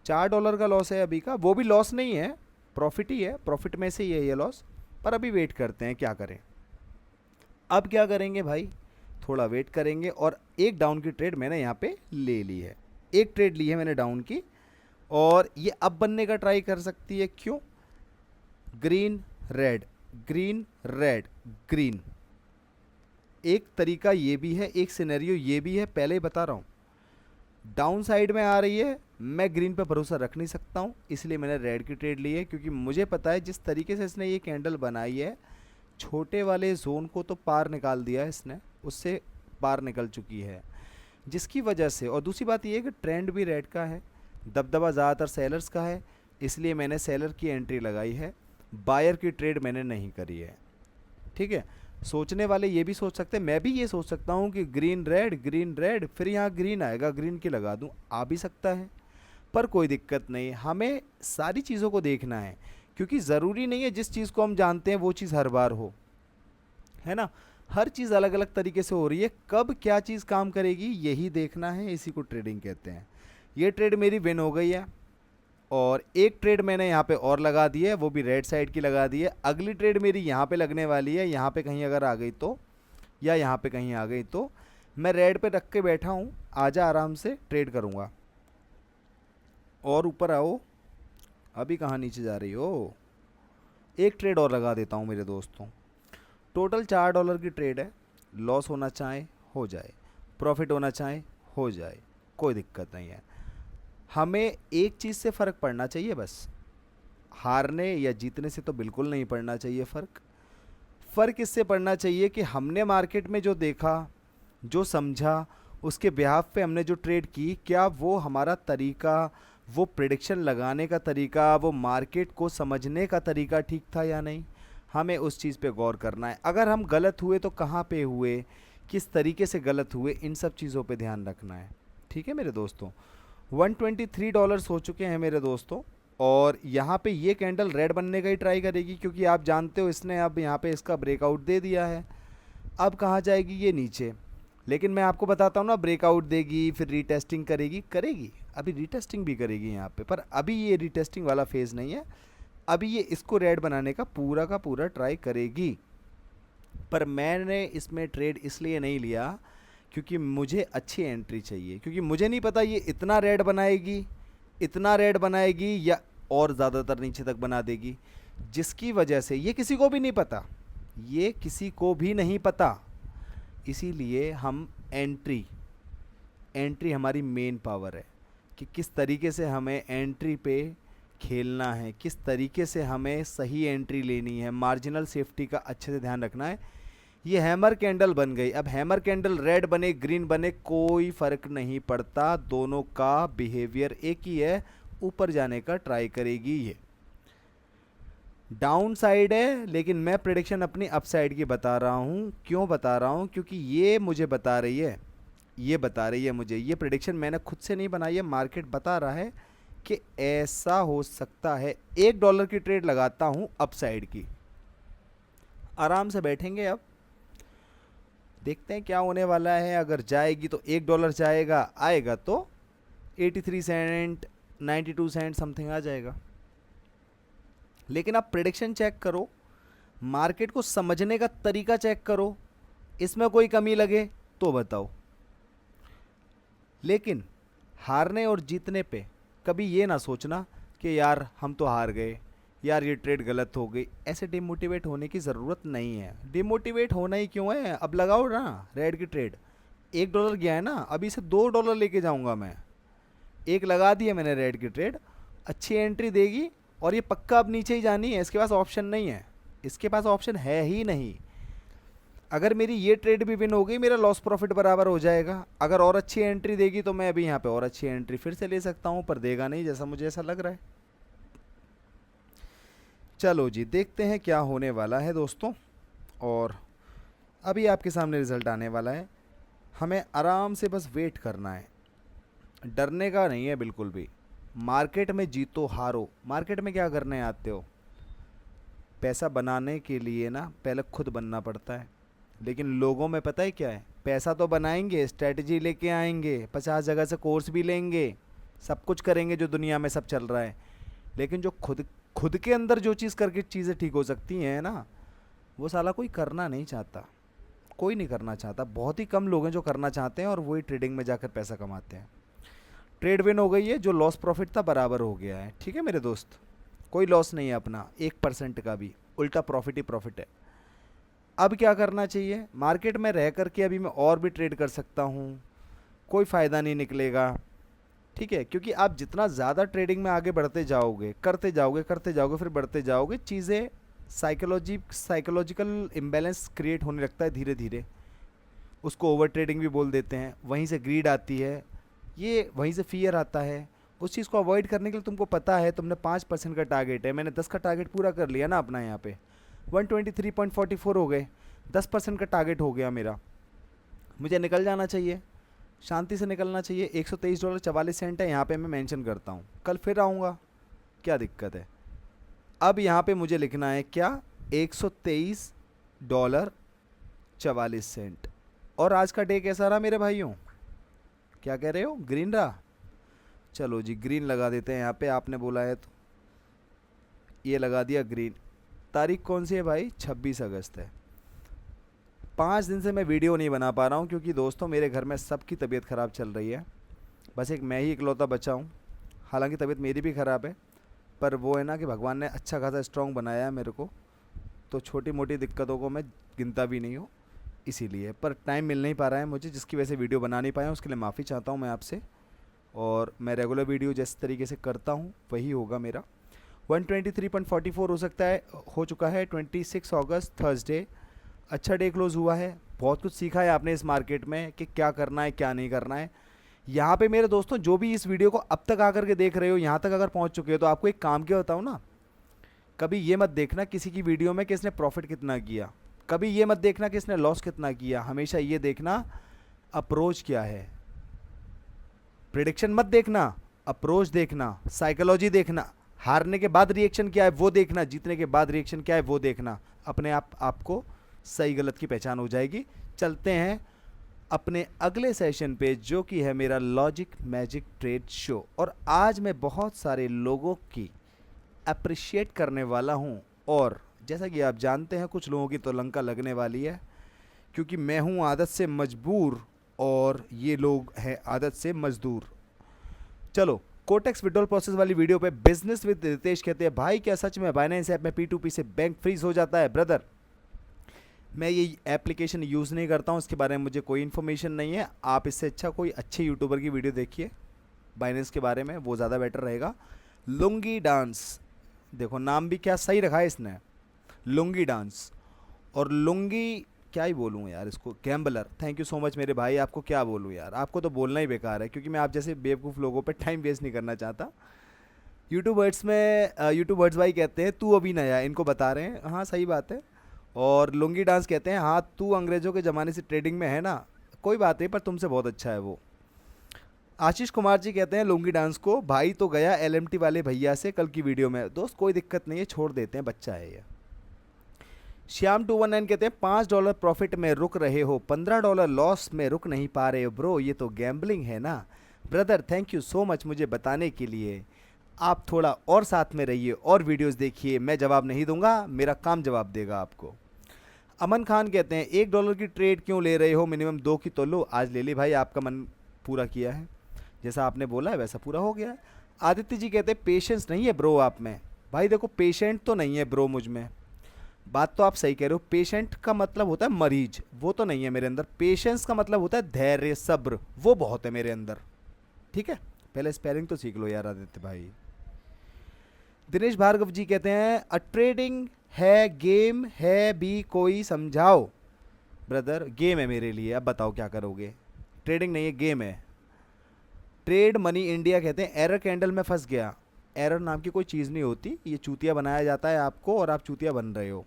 $4 का लॉस है अभी का, वो भी लॉस नहीं है, प्रॉफिट ही है, प्रॉफिट में से ही है ये लॉस। पर अभी वेट करते हैं क्या करें। अब क्या करेंगे भाई, थोड़ा वेट करेंगे। और एक डाउन की ट्रेड मैंने यहाँ पे ले ली है, एक ट्रेड ली है मैंने डाउन की, और ये अब बनने का ट्राई कर सकती है। क्यों? Green red, green red, green, एक तरीका ये भी है, एक सिनेरियो ये भी है, पहले ही बता रहा हूँ। डाउन साइड में आ रही है, मैं ग्रीन पे भरोसा रख नहीं सकता हूँ, इसलिए मैंने रेड की ट्रेड ली है, क्योंकि मुझे पता है जिस तरीके से इसने ये कैंडल बनाई है, छोटे वाले जोन को तो पार निकाल दिया है इसने, उससे पार निकल चुकी है, जिसकी वजह से। और दूसरी बात ये है कि ट्रेंड भी रेड का है, दबदबा ज़्यादातर सेलर्स का है, इसलिए मैंने सेलर की एंट्री लगाई है, बायर की ट्रेड मैंने नहीं करी है। ठीक है, सोचने वाले ये भी सोच सकते हैं, मैं भी ये सोच सकता हूँ कि ग्रीन रेड, फिर यहाँ ग्रीन आएगा, ग्रीन की लगा दूँ, आ भी सकता है। पर कोई दिक्कत नहीं, हमें सारी चीज़ों को देखना है, क्योंकि ज़रूरी नहीं है जिस चीज़ को हम जानते हैं वो चीज़ हर बार हो, है ना। हर चीज़ अलग अलग तरीके से हो रही है, कब क्या चीज़ काम करेगी यही देखना है, इसी को ट्रेडिंग कहते हैं। ये ट्रेड मेरी विन हो गई है, और एक ट्रेड मैंने यहाँ पे और लगा दी है, वो भी रेड साइड की लगा दी है। अगली ट्रेड मेरी यहाँ पे लगने वाली है, यहाँ पे कहीं अगर आ गई तो, या यहाँ पे कहीं आ गई तो मैं रेड पे रख के बैठा हूँ, आजा आराम से ट्रेड करूँगा। और ऊपर आओ, अभी कहाँ नीचे जा रही हो, एक ट्रेड और लगा देता हूँ मेरे दोस्तों। टोटल $4 की ट्रेड है, लॉस होना चाहे हो जाए, प्रॉफिट होना चाहे हो जाए, कोई दिक्कत नहीं है। हमें एक चीज़ से फ़र्क पड़ना चाहिए बस, हारने या जीतने से तो बिल्कुल नहीं पड़ना चाहिए फ़र्क। फ़र्क इससे पड़ना चाहिए कि हमने मार्केट में जो देखा, जो समझा, उसके बिहाफ पे हमने जो ट्रेड की, क्या वो हमारा तरीका, वो प्रिडिक्शन लगाने का तरीका, वो मार्केट को समझने का तरीका ठीक था या नहीं। हमें उस चीज़ पे गौर करना है। अगर हम गलत हुए तो कहाँ पे हुए, किस तरीके से गलत हुए, इन सब चीज़ों पे ध्यान रखना है। ठीक है मेरे दोस्तों, $123 हो चुके हैं मेरे दोस्तों, और यहाँ पे ये कैंडल रेड बनने का ही ट्राई करेगी, क्योंकि आप जानते हो इसने अब यहाँ पे इसका ब्रेकआउट दे दिया है। अब कहाँ जाएगी ये? नीचे। लेकिन मैं आपको बताता हूँ ना, ब्रेकआउट देगी फिर रीटेस्टिंग करेगी, अभी रीटेस्टिंग भी करेगी यहाँ पे, पर अभी ये रीटेस्टिंग वाला फेज़ नहीं है, अभी ये इसको रेड बनाने का पूरा ट्राई करेगी। पर मैंने इसमें ट्रेड इसलिए नहीं लिया क्योंकि मुझे अच्छी एंट्री चाहिए, क्योंकि मुझे नहीं पता ये इतना रेड बनाएगी या और ज़्यादातर नीचे तक बना देगी, जिसकी वजह से ये किसी को भी नहीं पता, ये किसी को भी नहीं पता। इसीलिए हम एंट्री हमारी मेन पावर है, कि किस तरीके से हमें एंट्री पे खेलना है, किस तरीके से हमें सही एंट्री लेनी है, मार्जिनल सेफ्टी का अच्छे से ध्यान रखना है। ये हैमर कैंडल बन गई, अब हैमर कैंडल रेड बने ग्रीन बने कोई फ़र्क नहीं पड़ता, दोनों का बिहेवियर एक ही है, ऊपर जाने का ट्राई करेगी। ये डाउन साइड है, लेकिन मैं प्रेडिक्शन अपनी अप साइड की बता रहा हूँ। क्यों बता रहा हूँ? क्योंकि ये मुझे बता रही है, मुझे ये प्रेडिक्शन मैंने खुद से नहीं बनाई है, मार्केट बता रहा है कि ऐसा हो सकता है। $1 की ट्रेड लगाता हूँ अप साइड की, आराम से बैठेंगे। अब देखते हैं क्या होने वाला है। अगर जाएगी तो $1 जाएगा, आएगा तो 83 सेंट 92 सेंट समथिंग आ जाएगा। लेकिन आप प्रिडिक्शन चेक करो, मार्केट को समझने का तरीका चेक करो, इसमें कोई कमी लगे तो बताओ। लेकिन हारने और जीतने पे कभी ये ना सोचना कि यार हम तो हार गए, यार ये ट्रेड गलत हो गई। ऐसे डिमोटिवेट होने की ज़रूरत नहीं है। डिमोटिवेट होना ही क्यों है, अब लगाओ ना रेड की ट्रेड। $1 गया है ना, अभी से $2 लेके जाऊंगा मैं। एक लगा दी है मैंने रेड की ट्रेड, अच्छी एंट्री देगी और ये पक्का अब नीचे ही जानी है, इसके पास ऑप्शन नहीं है, इसके पास ऑप्शन है ही नहीं। अगर मेरी ये ट्रेड भी विन हो गई, मेरा लॉस प्रॉफिट बराबर हो जाएगा। अगर और अच्छी एंट्री देगी तो मैं अभी यहाँ पे और अच्छी एंट्री फिर से ले सकता हूँ, पर देगा नहीं जैसा मुझे ऐसा लग रहा है। चलो जी, देखते हैं क्या होने वाला है दोस्तों। और अभी आपके सामने रिज़ल्ट आने वाला है, हमें आराम से बस वेट करना है, डरने का नहीं है बिल्कुल भी। मार्केट में जीतो हारो, मार्केट में क्या करने आते हो? पैसा बनाने के लिए ना पहले खुद बनना पड़ता है। लेकिन लोगों में पता है क्या है, पैसा तो बनाएंगे, स्ट्रेटजी लेके आएंगे, 50 जगह से कोर्स भी लेंगे, सब कुछ करेंगे जो दुनिया में सब चल रहा है, लेकिन जो खुद खुद के अंदर जो चीज़ करके चीज़ें ठीक हो सकती हैं ना, वो साला कोई करना नहीं चाहता, कोई नहीं करना चाहता। बहुत ही कम लोग हैं जो करना चाहते हैं और वही ट्रेडिंग में जाकर पैसा कमाते हैं। ट्रेड विन हो गई है, जो लॉस प्रॉफिट था बराबर हो गया है। ठीक है मेरे दोस्त, कोई लॉस नहीं है अपना 1% का भी, उल्टा प्रॉफिट ही प्रॉफिट है। अब क्या करना चाहिए, मार्केट में रह करके अभी मैं और भी ट्रेड कर सकता हूँ, कोई फ़ायदा नहीं निकलेगा। ठीक है, क्योंकि आप जितना ज़्यादा ट्रेडिंग में आगे बढ़ते जाओगे, करते जाओगे फिर बढ़ते जाओगे, चीज़ें साइकोलॉजिकल इम्बैलेंस क्रिएट होने लगता है धीरे धीरे। उसको ओवर ट्रेडिंग भी बोल देते हैं। वहीं से ग्रीड आती है, ये वहीं से फियर आता है। उस चीज़ को अवॉइड करने के लिए तुमको पता है, तुमने 5% का टारगेट है, मैंने 10 का टारगेट पूरा कर लिया ना अपना। यहाँ पे 123.44 हो गए, 10% का टारगेट हो गया मेरा। मुझे निकल जाना चाहिए, शांति से निकलना चाहिए। $123.44 है, यहाँ पे मैं मेंशन करता हूँ, कल फिर आऊँगा, क्या दिक्कत है। अब यहाँ पे मुझे लिखना है क्या, $123.44। और आज का डे कैसा रहा मेरे भाइयों, क्या कह रहे हो, ग्रीन रहा? चलो जी ग्रीन लगा देते हैं यहाँ पे, आपने बोला है तो ये लगा दिया ग्रीन। तारीख कौन सी है भाई, 26 अगस्त है। 5 दिन से मैं वीडियो नहीं बना पा रहा हूँ क्योंकि दोस्तों मेरे घर में सबकी तबीयत ख़राब चल रही है, बस एक मैं ही इकलौता बचा हूँ। हालांकि तबीयत मेरी भी ख़राब है, पर वो है ना कि भगवान ने अच्छा खासा स्ट्रॉन्ग बनाया है मेरे को, तो छोटी मोटी दिक्कतों को मैं गिनता भी नहीं हूँ, इसीलिए। पर टाइम मिल नहीं पा रहा है मुझे, जिसकी वजह से वीडियो बना नहीं पाया, उसके लिए माफ़ी चाहता हूँ मैं आपसे। और मैं रेगुलर वीडियो जिस तरीके से करता हूँ वही होगा मेरा। 123.44 हो सकता है, हो चुका है। 26 अगस्त थर्सडे, अच्छा डे क्लोज हुआ है। बहुत कुछ सीखा है आपने इस मार्केट में कि क्या करना है क्या नहीं करना है। यहाँ पे मेरे दोस्तों जो भी इस वीडियो को अब तक आकर के देख रहे हो, यहाँ तक अगर पहुँच चुके हो, तो आपको एक काम क्या बताऊँ ना, कभी ये मत देखना किसी की वीडियो में कि इसने प्रॉफिट कितना किया, कभी ये मत देखना कि इसने लॉस कितना किया। हमेशा ये देखना अप्रोच क्या है। प्रिडिक्शन मत देखना, अप्रोच देखना, साइकोलॉजी देखना। हारने के बाद रिएक्शन क्या है वो देखना, जीतने के बाद रिएक्शन क्या है वो देखना। अपने आप आपको सही गलत की पहचान हो जाएगी। चलते हैं अपने अगले सेशन पे, जो कि है मेरा लॉजिक मैजिक ट्रेड शो। और आज मैं बहुत सारे लोगों की अप्रिशिएट करने वाला हूं, और जैसा कि आप जानते हैं कुछ लोगों की तो लंका लगने वाली है, क्योंकि मैं हूं आदत से मजबूर और ये लोग हैं आदत से मजदूर। चलो, कोटेक्स विड्रॉल प्रोसेस वाली वीडियो पे बिजनेस विद रितेश कहते हैं, भाई क्या सच में बाइनेंस ऐप में P2P से बैंक फ्रीज हो जाता है? ब्रदर, मैं ये एप्लीकेशन यूज़ नहीं करता हूँ, इसके बारे में मुझे कोई इन्फॉर्मेशन नहीं है। आप इससे अच्छा कोई अच्छे यूट्यूबर की वीडियो देखिए बाइनेंस के बारे में, वो ज़्यादा बेटर रहेगा। लुंगी डांस, देखो नाम भी क्या सही रखा है इसने, लुंगी डांस। और लुंगी क्या ही बोलूँ यार इसको, gambler. Thank you so much मेरे भाई, आपको क्या बोलूँ यार, आपको तो बोलना ही बेकार है, क्योंकि मैं आप जैसे बेवकूफ़ लोगों पे टाइम वेस्ट नहीं करना चाहता। यूट्यूबर्स में यूट्यूबर्स भाई कहते हैं तू अभी नया है, इनको बता रहे हैं, हाँ सही बात है। और लुंगी डांस कहते हैं, हाँ तू अंग्रेज़ों के ज़माने से ट्रेडिंग में है ना, कोई बात नहीं, पर तुमसे बहुत अच्छा है वो। आशीष कुमार जी कहते हैं लुंगी डांस को, भाई तो गया LMT वाले भैया से कल की वीडियो में। दोस्त कोई दिक्कत नहीं है, छोड़ देते हैं, बच्चा है ये। श्याम 219 कहते हैं $5 प्रॉफिट में रुक रहे हो, $15 लॉस में रुक नहीं पा रहे हो ब्रो, ये तो गैम्बलिंग है ना। Brother thank you so much मुझे बताने के लिए। आप थोड़ा और साथ में रहिए और वीडियोस देखिए, मैं जवाब नहीं दूंगा, मेरा काम जवाब देगा आपको। अमन खान कहते हैं $1 की ट्रेड क्यों ले रहे हो, मिनिमम 2 की तो लो। आज ले ली भाई, आपका मन पूरा किया है, जैसा आपने बोला है वैसा पूरा हो गया है। आदित्य जी कहते हैं पेशेंस नहीं है ब्रो आप में। भाई देखो पेशेंट तो नहीं है ब्रो मुझ में, बात तो आप सही कह रहे हो। पेशेंट का मतलब होता है मरीज, वो तो नहीं है मेरे अंदर। पेशेंस का मतलब होता है धैर्य सब्र, वो बहुत है मेरे अंदर। ठीक है, पहले स्पेलिंग तो सीख लो यार आदित्य भाई। दिनेश भार्गव जी कहते हैं अ ट्रेडिंग है गेम है भी कोई समझाओ। ब्रदर गेम है मेरे लिए, अब बताओ क्या करोगे। ट्रेडिंग नहीं है, गेम है। ट्रेड मनी इंडिया कहते हैं एरर कैंडल में फंस गया। एरर नाम की कोई चीज़ नहीं होती, ये चूतिया बनाया जाता है आपको और आप चूतिया बन रहे हो।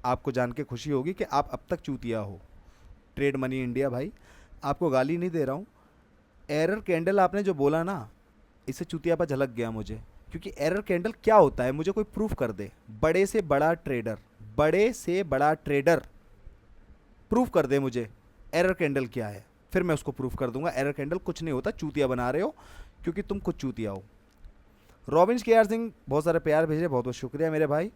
आपको जान के खुशी होगी कि आप अब तक चूतिया हो। ट्रेड मनी इंडिया भाई, आपको गाली नहीं दे रहा हूँ। एरर कैंडल आपने जो बोला ना, इससे चूतिया पर झलक गया मुझे, क्योंकि एरर कैंडल क्या होता है मुझे कोई प्रूफ कर दे। बड़े से बड़ा ट्रेडर, बड़े से बड़ा ट्रेडर प्रूफ कर दे मुझे एरर कैंडल क्या है, फिर मैं उसको प्रूफ कर दूंगा। एरर कैंडल कुछ नहीं होता, चूतिया बना रहे हो क्योंकि तुम खुद चूतिया हो। रॉबिन्स के आर सिंह बहुत सारे प्यार भेजे, बहुत बहुत शुक्रिया मेरे भाई।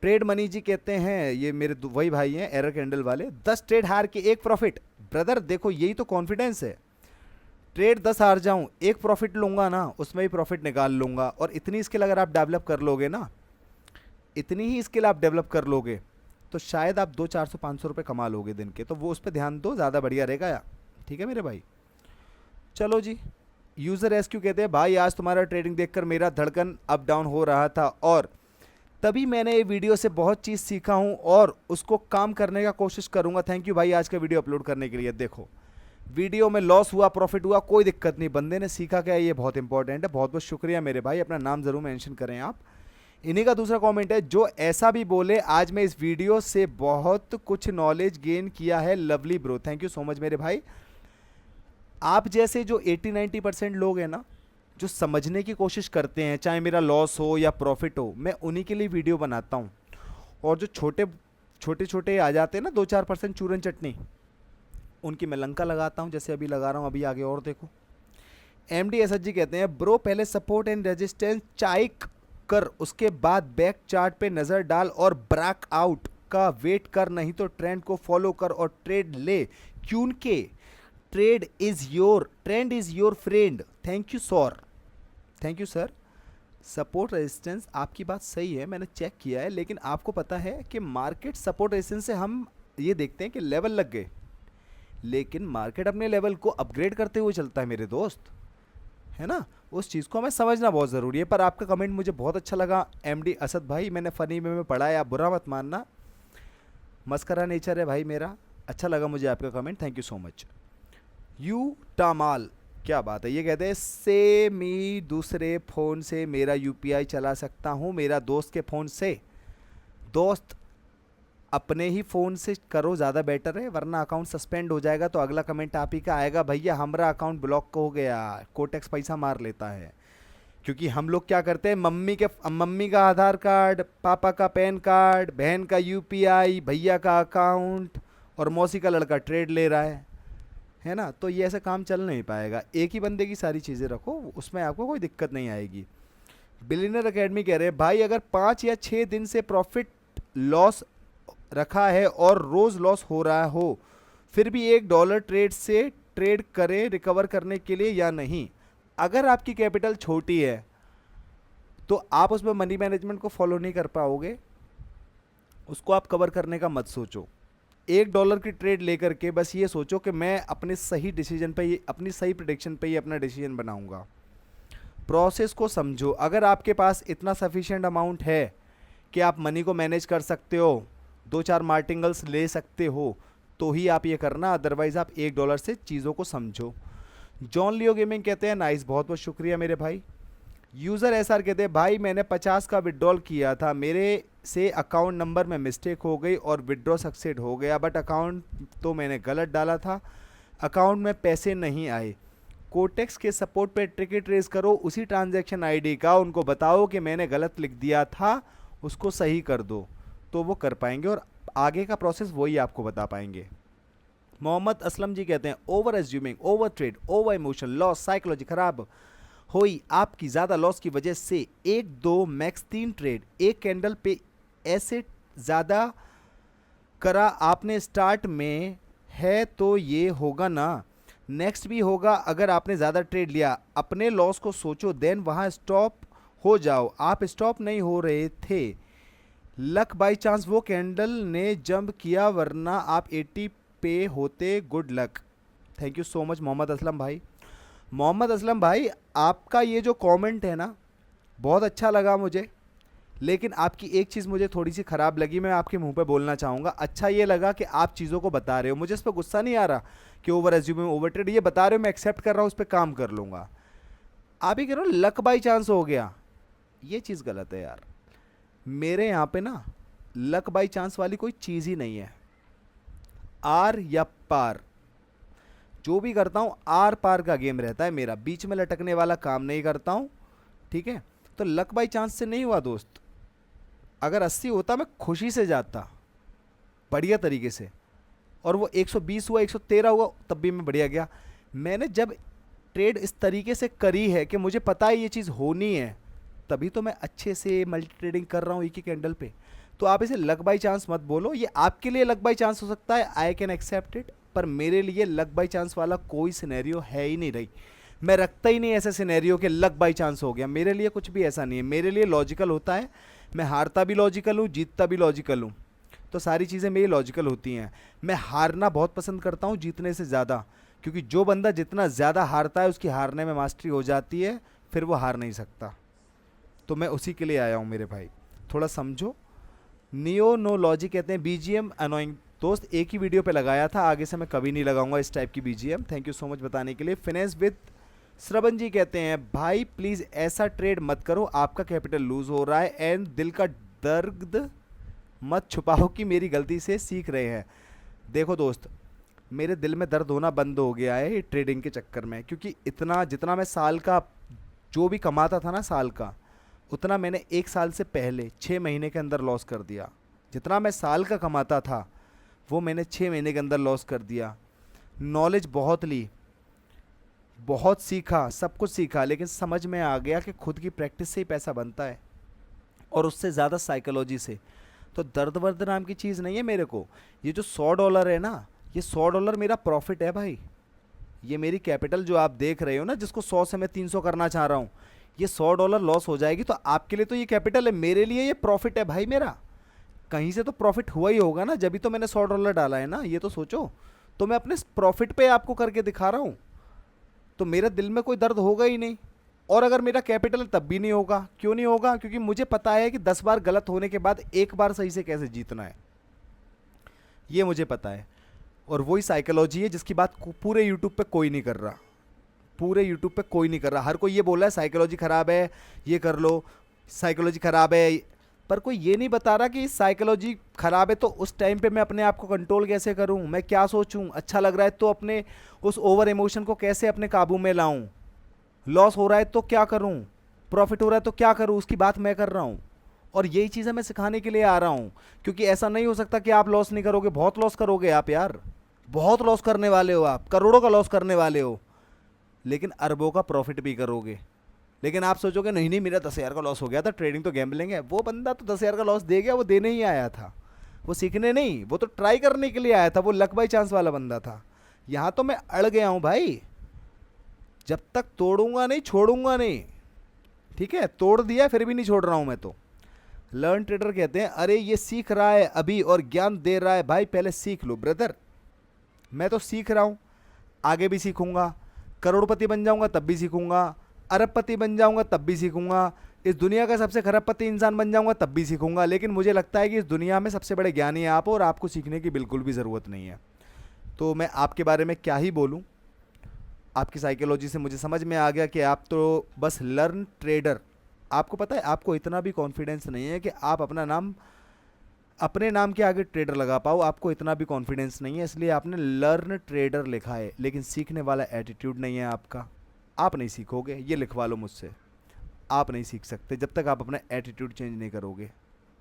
ट्रेड मनी जी कहते हैं, ये मेरे वही भाई हैं एरर कैंडल वाले, 10 ट्रेड हार के 1 प्रॉफिट। ब्रदर देखो यही तो कॉन्फिडेंस है। ट्रेड 10 हार जाऊं, 1 प्रॉफिट लूंगा ना, उसमें भी प्रॉफिट निकाल लूंगा। और इतनी स्किल अगर आप डेवलप कर लोगे ना, इतनी ही स्किल आप डेवलप कर लोगे तो शायद आप 200-400-500 रुपये कमा लोगे दिन के। तो वो उस पर ध्यान दो, ज़्यादा बढ़िया रहेगा यार। ठीक है मेरे भाई, चलो जी। यूज़र एसक्यू कहते हैं भाई आज तुम्हारा ट्रेडिंग देखकर मेरा धड़कन अप डाउन हो रहा था और तभी मैंने ये वीडियो से बहुत चीज़ सीखा हूँ और उसको काम करने का कोशिश करूँगा। थैंक यू भाई आज का वीडियो अपलोड करने के लिए। देखो वीडियो में लॉस हुआ प्रॉफिट हुआ कोई दिक्कत नहीं, बंदे ने सीखा क्या, ये बहुत इंपॉर्टेंट है। बहुत बहुत शुक्रिया मेरे भाई, अपना नाम ज़रूर मेंशन करें आप। इन्हीं का दूसरा कमेंट है, जो ऐसा भी बोले आज मैं इस वीडियो से बहुत कुछ नॉलेज गेन किया है। Lovely bro, thank you so much मेरे भाई। आप जैसे जो 80-90% लोग हैं ना, जो समझने की कोशिश करते हैं, चाहे मेरा लॉस हो या प्रॉफिट हो, मैं उन्हीं के लिए वीडियो बनाता हूँ। और जो छोटे छोटे आ जाते हैं ना 2-4% चूरन चटनी, उनकी मैं लंका लगाता हूँ, जैसे अभी लगा रहा हूँ। अभी आगे और देखो। एमडी एसएच जी कहते हैं ब्रो पहले सपोर्ट एंड रेजिस्टेंस चाइक कर, उसके बाद बैक चार्ट पे नज़र डाल और ब्रेक आउट का वेट कर, नहीं तो ट्रेंड को फॉलो कर और ट्रेड ले, क्योंकि trend is your friend. Thank you sir, thank you sir. Support resistance आपकी बात सही है, मैंने चेक किया है, लेकिन आपको पता है कि मार्केट सपोर्ट रेजिस्टेंस से हम ये देखते हैं कि लेवल लग गए, लेकिन मार्केट अपने लेवल को अपग्रेड करते हुए चलता है मेरे दोस्त, है ना। उस चीज़ को हमें समझना बहुत ज़रूरी है। पर आपका कमेंट मुझे बहुत अच्छा लगा एमडी असद भाई, मैंने फ़नी में पढ़ा है, आप बुरा मत मानना, मस्करा नेचर है भाई मेरा। अच्छा लगा मुझे आपका comment, thank you so much. You Tamal, क्या बात है, ये कहते हैं से मी दूसरे फ़ोन से मेरा यूपीआई चला सकता हूँ मेरा दोस्त के फ़ोन से। दोस्त अपने ही फ़ोन से करो, ज़्यादा बेटर है, वरना अकाउंट सस्पेंड हो जाएगा। तो अगला कमेंट आप ही का आएगा, भैया हमारा अकाउंट ब्लॉक हो गया, कोटेक्स पैसा मार लेता है। क्योंकि हम लोग क्या करते हैं, मम्मी का आधार कार्ड, पापा का पैन कार्ड, बहन का यूपीआई, भैया का अकाउंट और मौसी का लड़का ट्रेड ले रहा है ना। तो ये ऐसा काम चल नहीं पाएगा। एक ही बंदे की सारी चीज़ें रखो, उसमें आपको कोई दिक्कत नहीं आएगी। बिलियनर एकेडमी कह रहे हैं भाई अगर 5 या 6 दिन से प्रॉफिट लॉस रखा है और रोज़ लॉस हो रहा हो, फिर भी $1 ट्रेड से ट्रेड करें रिकवर करने के लिए या नहीं। अगर आपकी कैपिटल छोटी है तो आप उसमें मनी मैनेजमेंट को फॉलो नहीं कर पाओगे, उसको आप कवर करने का मत सोचो। $1 की ट्रेड लेकर के बस ये सोचो कि मैं अपने सही डिसीजन पे ही, अपनी सही प्रेडिक्शन पे ही अपना डिसीजन बनाऊंगा। प्रोसेस को समझो। अगर आपके पास इतना सफिशिएंट अमाउंट है कि आप मनी को मैनेज कर सकते हो, 2-4 मार्टिंगल्स ले सकते हो, तो ही आप ये करना, अदरवाइज़ आप $1 से चीज़ों को समझो। जॉन लियो गेमिंग कहते हैं नाइस, बहुत बहुत शुक्रिया मेरे भाई। यूज़र एसआर कहते हैं भाई मैंने 50 का विड्रॉल किया था, मेरे से अकाउंट नंबर में मिस्टेक हो गई और विड्रॉ सक्सेड हो गया, बट अकाउंट तो मैंने गलत डाला था, अकाउंट में पैसे नहीं आए। कोटेक्स के सपोर्ट पे टिकट रेज करो उसी ट्रांजैक्शन आईडी का, उनको बताओ कि मैंने गलत लिख दिया था, उसको सही कर दो, तो वो कर पाएंगे और आगे का प्रोसेस वही आपको बता पाएंगे। मोहम्मद असलम जी कहते हैं over assuming, over trade, over emotion, loss, psychology खराब हुई आपकी, ज़्यादा लॉस की वजह से 1 2 मैक्स 3 ट्रेड एक कैंडल पे ऐसे ज़्यादा करा आपने स्टार्ट में है तो ये होगा ना, नेक्स्ट भी होगा। अगर आपने ज़्यादा ट्रेड लिया अपने लॉस को सोचो, देन वहाँ स्टॉप हो जाओ। आप स्टॉप नहीं हो रहे थे, लक बाई चांस वो कैंडल ने जंप किया, वरना आप 80 पे होते। Good luck. Thank you so much Mohammad Aslam भाई। मोहम्मद असलम भाई, आपका ये जो कमेंट है ना बहुत अच्छा लगा मुझे, लेकिन आपकी एक चीज़ मुझे थोड़ी सी ख़राब लगी, मैं आपके मुंह पे बोलना चाहूँगा। अच्छा ये लगा कि आप चीज़ों को बता रहे हो, मुझे इस पर गुस्सा नहीं आ रहा कि ओवर एज्यूमिंग, ओवर ट्रेड, ये बता रहे हो, मैं एक्सेप्ट कर रहा हूँ, उस पर काम कर लूँगा। आप ही कह रहे हो लक बाई चांस हो गया, ये चीज़ गलत है यार। मेरे यहाँ पे ना लक बाई चांस वाली कोई चीज़ ही नहीं है। आर या पार, जो भी करता हूँ आर पार का गेम रहता है मेरा, बीच में लटकने वाला काम नहीं करता हूँ, ठीक है। तो लक बाई चांस से नहीं हुआ दोस्त। अगर 80 होता मैं खुशी से जाता बढ़िया तरीके से, और वो 120 हुआ, 113 हुआ, तब भी मैं बढ़िया गया। मैंने जब ट्रेड इस तरीके से करी है कि मुझे पता है ये चीज़ होनी है, तभी तो मैं अच्छे से मल्टी ट्रेडिंग कर रहा हूँ एक ही कैंडल पे। तो आप इसे लक बाई चांस मत बोलो, ये आपके लिए लक बाई चांस हो सकता है, आई कैन एक्सेप्ट इट, पर मेरे लिए लक बाई चांस वाला कोई सिनेरियो है ही नहीं रही। मैं रखता ही नहीं ऐसा सिनेरियो कि लक बाई चांस हो गया, मेरे लिए कुछ भी ऐसा नहीं है। मेरे लिए लॉजिकल होता है, मैं हारता भी लॉजिकल हूँ, जीतता भी लॉजिकल हूँ, तो सारी चीज़ें मेरी लॉजिकल होती हैं। मैं हारना बहुत पसंद करता हूँ जीतने से ज़्यादा, क्योंकि जो बंदा जितना ज़्यादा हारता है उसकी हारने में मास्टरी हो जाती है, फिर वो हार नहीं सकता। तो मैं उसी के लिए आया हूँ मेरे भाई, थोड़ा समझो। नियोनोलॉजी कहते हैं बीजीएम अनोइंग। दोस्त एक ही वीडियो पे लगाया था, आगे से मैं कभी नहीं लगाऊंगा इस टाइप की BGM. Thank you so much बताने के लिए। फिनेंस विद श्रवण जी कहते हैं भाई प्लीज़ ऐसा ट्रेड मत करो, आपका कैपिटल लूज हो रहा है, एंड दिल का दर्द मत छुपाओ कि मेरी गलती से सीख रहे हैं। देखो दोस्त, मेरे दिल में दर्द होना बंद हो गया है ट्रेडिंग के चक्कर में, क्योंकि इतना जितना मैं साल का जो भी कमाता था ना साल का, उतना मैंने एक साल से पहले 6 महीने के अंदर लॉस कर दिया। जितना मैं साल का कमाता था वो मैंने 6 महीने के अंदर लॉस कर दिया। नॉलेज बहुत ली, बहुत सीखा, सब कुछ सीखा, लेकिन समझ में आ गया कि खुद की प्रैक्टिस से ही पैसा बनता है, और उससे ज़्यादा साइकोलॉजी से। तो दर्द वर्द नाम की चीज़ नहीं है मेरे को। ये जो $100 है ना, ये $100 मेरा प्रॉफिट है भाई। ये मेरी कैपिटल जो आप देख रहे हो ना, जिसको 100 से मैं 300 करना चाह रहा हूँ, ये $100 लॉस हो जाएगी तो आपके लिए तो ये कैपिटल है, मेरे लिए ये प्रॉफिट है भाई मेरा। कहीं से तो प्रॉफिट हुआ ही होगा ना, जब भी तो मैंने $100 डाला है ना, ये तो सोचो। तो मैं अपने प्रॉफिट पे आपको करके दिखा रहा हूँ, तो मेरे दिल में कोई दर्द होगा ही नहीं। और अगर मेरा कैपिटल तब भी नहीं होगा। क्यों नहीं होगा? क्योंकि मुझे पता है कि 10 बार गलत होने के बाद एक बार सही से कैसे जीतना है, ये मुझे पता है। और वही साइकोलॉजी है जिसकी बात पूरे यूट्यूब पे कोई नहीं कर रहा, पूरे यूट्यूब पे कोई नहीं कर रहा। हर कोई ये बोल रहा है साइकोलॉजी ख़राब है, ये कर लो, साइकोलॉजी ख़राब है, पर कोई ये नहीं बता रहा कि साइकोलॉजी ख़राब है तो उस टाइम पे मैं अपने आप को कंट्रोल कैसे करूं, मैं क्या सोचूं। अच्छा लग रहा है तो अपने उस ओवर इमोशन को कैसे अपने काबू में लाऊं। लॉस हो रहा है तो क्या करूं, प्रॉफिट हो रहा है तो क्या करूं, उसकी बात मैं कर रहा हूं। और यही चीज़ें मैं सिखाने के लिए आ रहा हूं, क्योंकि ऐसा नहीं हो सकता कि आप लॉस नहीं करोगे। बहुत लॉस करोगे आप यार, बहुत लॉस करने वाले हो आप, करोड़ों का लॉस करने वाले हो, लेकिन अरबों का प्रॉफिट भी करोगे। लेकिन आप सोचोगे नहीं नहीं मेरा 10,000 का लॉस हो गया था, ट्रेडिंग तो गैम्बलिंग है। वो बंदा तो 10,000 का लॉस दे गया, वो देने ही आया था, वो सीखने नहीं, वो तो ट्राई करने के लिए आया था, वो लक बाई चांस वाला बंदा था। यहाँ तो मैं अड़ गया हूँ भाई, जब तक तोड़ूंगा नहीं छोड़ूंगा नहीं। ठीक है, तोड़ दिया फिर भी नहीं छोड़ रहा हूँ मैं तो। लर्न ट्रेडर कहते हैं अरे ये सीख रहा है अभी और ज्ञान दे रहा है, भाई पहले सीख लो ब्रदर। मैं तो सीख रहा हूँ, आगे भी सीखूंगा, करोड़पति बन जाऊंगा तब भी सीखूंगा, अरबपति बन जाऊंगा तब भी सीखूंगा, इस दुनिया का सबसे खरबपति इंसान बन जाऊंगा तब भी सीखूंगा। लेकिन मुझे लगता है कि इस दुनिया में सबसे बड़े ज्ञानी आप हो, और आपको सीखने की बिल्कुल भी ज़रूरत नहीं है। तो मैं आपके बारे में क्या ही बोलूँ, आपकी साइकोलॉजी से मुझे समझ में आ गया कि आप तो बस लर्न ट्रेडर। आपको पता है आपको इतना भी कॉन्फिडेंस नहीं है कि आप अपना नाम अपने नाम के आगे ट्रेडर लगा पाओ, आपको इतना भी कॉन्फिडेंस नहीं है, इसलिए आपने लर्न ट्रेडर लिखा है, लेकिन सीखने वाला एटीट्यूड नहीं है आपका। आप नहीं सीखोगे, ये लिखवा लो मुझसे, आप नहीं सीख सकते जब तक आप अपना एटीट्यूड चेंज नहीं करोगे।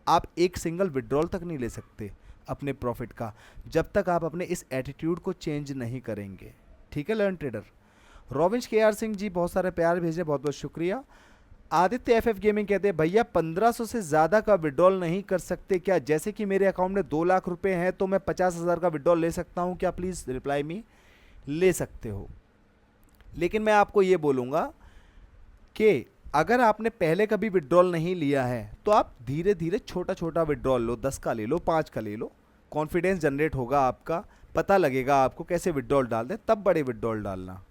आप एक सिंगल विड्रॉल तक नहीं ले सकते अपने प्रॉफिट का, जब तक आप अपने इस एटीट्यूड को चेंज नहीं करेंगे। ठीक है लर्न ट्रेडर। रोविंश के आर सिंह जी बहुत सारे प्यार भेजे, बहुत बहुत शुक्रिया। आदित्य एफएफ गेमिंग कहते हैं भैया 1500 से ज़्यादा का विड्रॉल नहीं कर सकते क्या? जैसे कि मेरे अकाउंट में 2 लाख रुपए हैं तो मैं 50,000 का विड्रॉल ले सकता हूं क्या? Please reply me. ले सकते हो, लेकिन मैं आपको ये बोलूँगा कि अगर आपने पहले कभी विड्रॉल नहीं लिया है तो आप धीरे धीरे छोटा छोटा विड्रॉल लो, 10 का ले लो, 5 का ले लो, कॉन्फिडेंस जनरेट होगा आपका, पता लगेगा आपको कैसे विड्रॉल डाल दें, तब बड़े विड्रॉल डालना।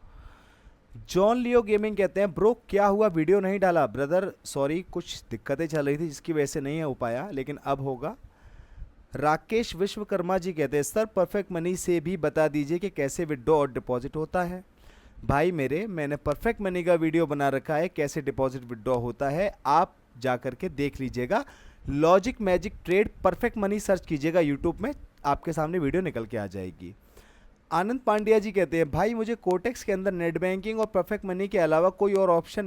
जॉन लियो गेमिंग कहते हैं ब्रो क्या हुआ वीडियो नहीं डाला? ब्रदर सॉरी, कुछ दिक्कतें चल रही थी जिसकी वजह से नहीं हो पाया, लेकिन अब होगा। राकेश विश्वकर्मा जी कहते हैं सर परफेक्ट मनी से भी बता दीजिए कि कैसे विड्रॉ और डिपॉजिट होता है। भाई मेरे, मैंने परफेक्ट मनी का वीडियो बना रखा है कैसे डिपॉजिट विड्रॉ होता है, आप जा करके देख लीजिएगा। Logic magic trade perfect money search कीजिएगा यूट्यूब में, आपके सामने वीडियो निकल के आ जाएगी। आनंद पांड्या जी कहते हैं भाई मुझे कोटेक्स के अंदर नेट बैंकिंग और परफेक्ट मनी के अलावा कोई और ऑप्शन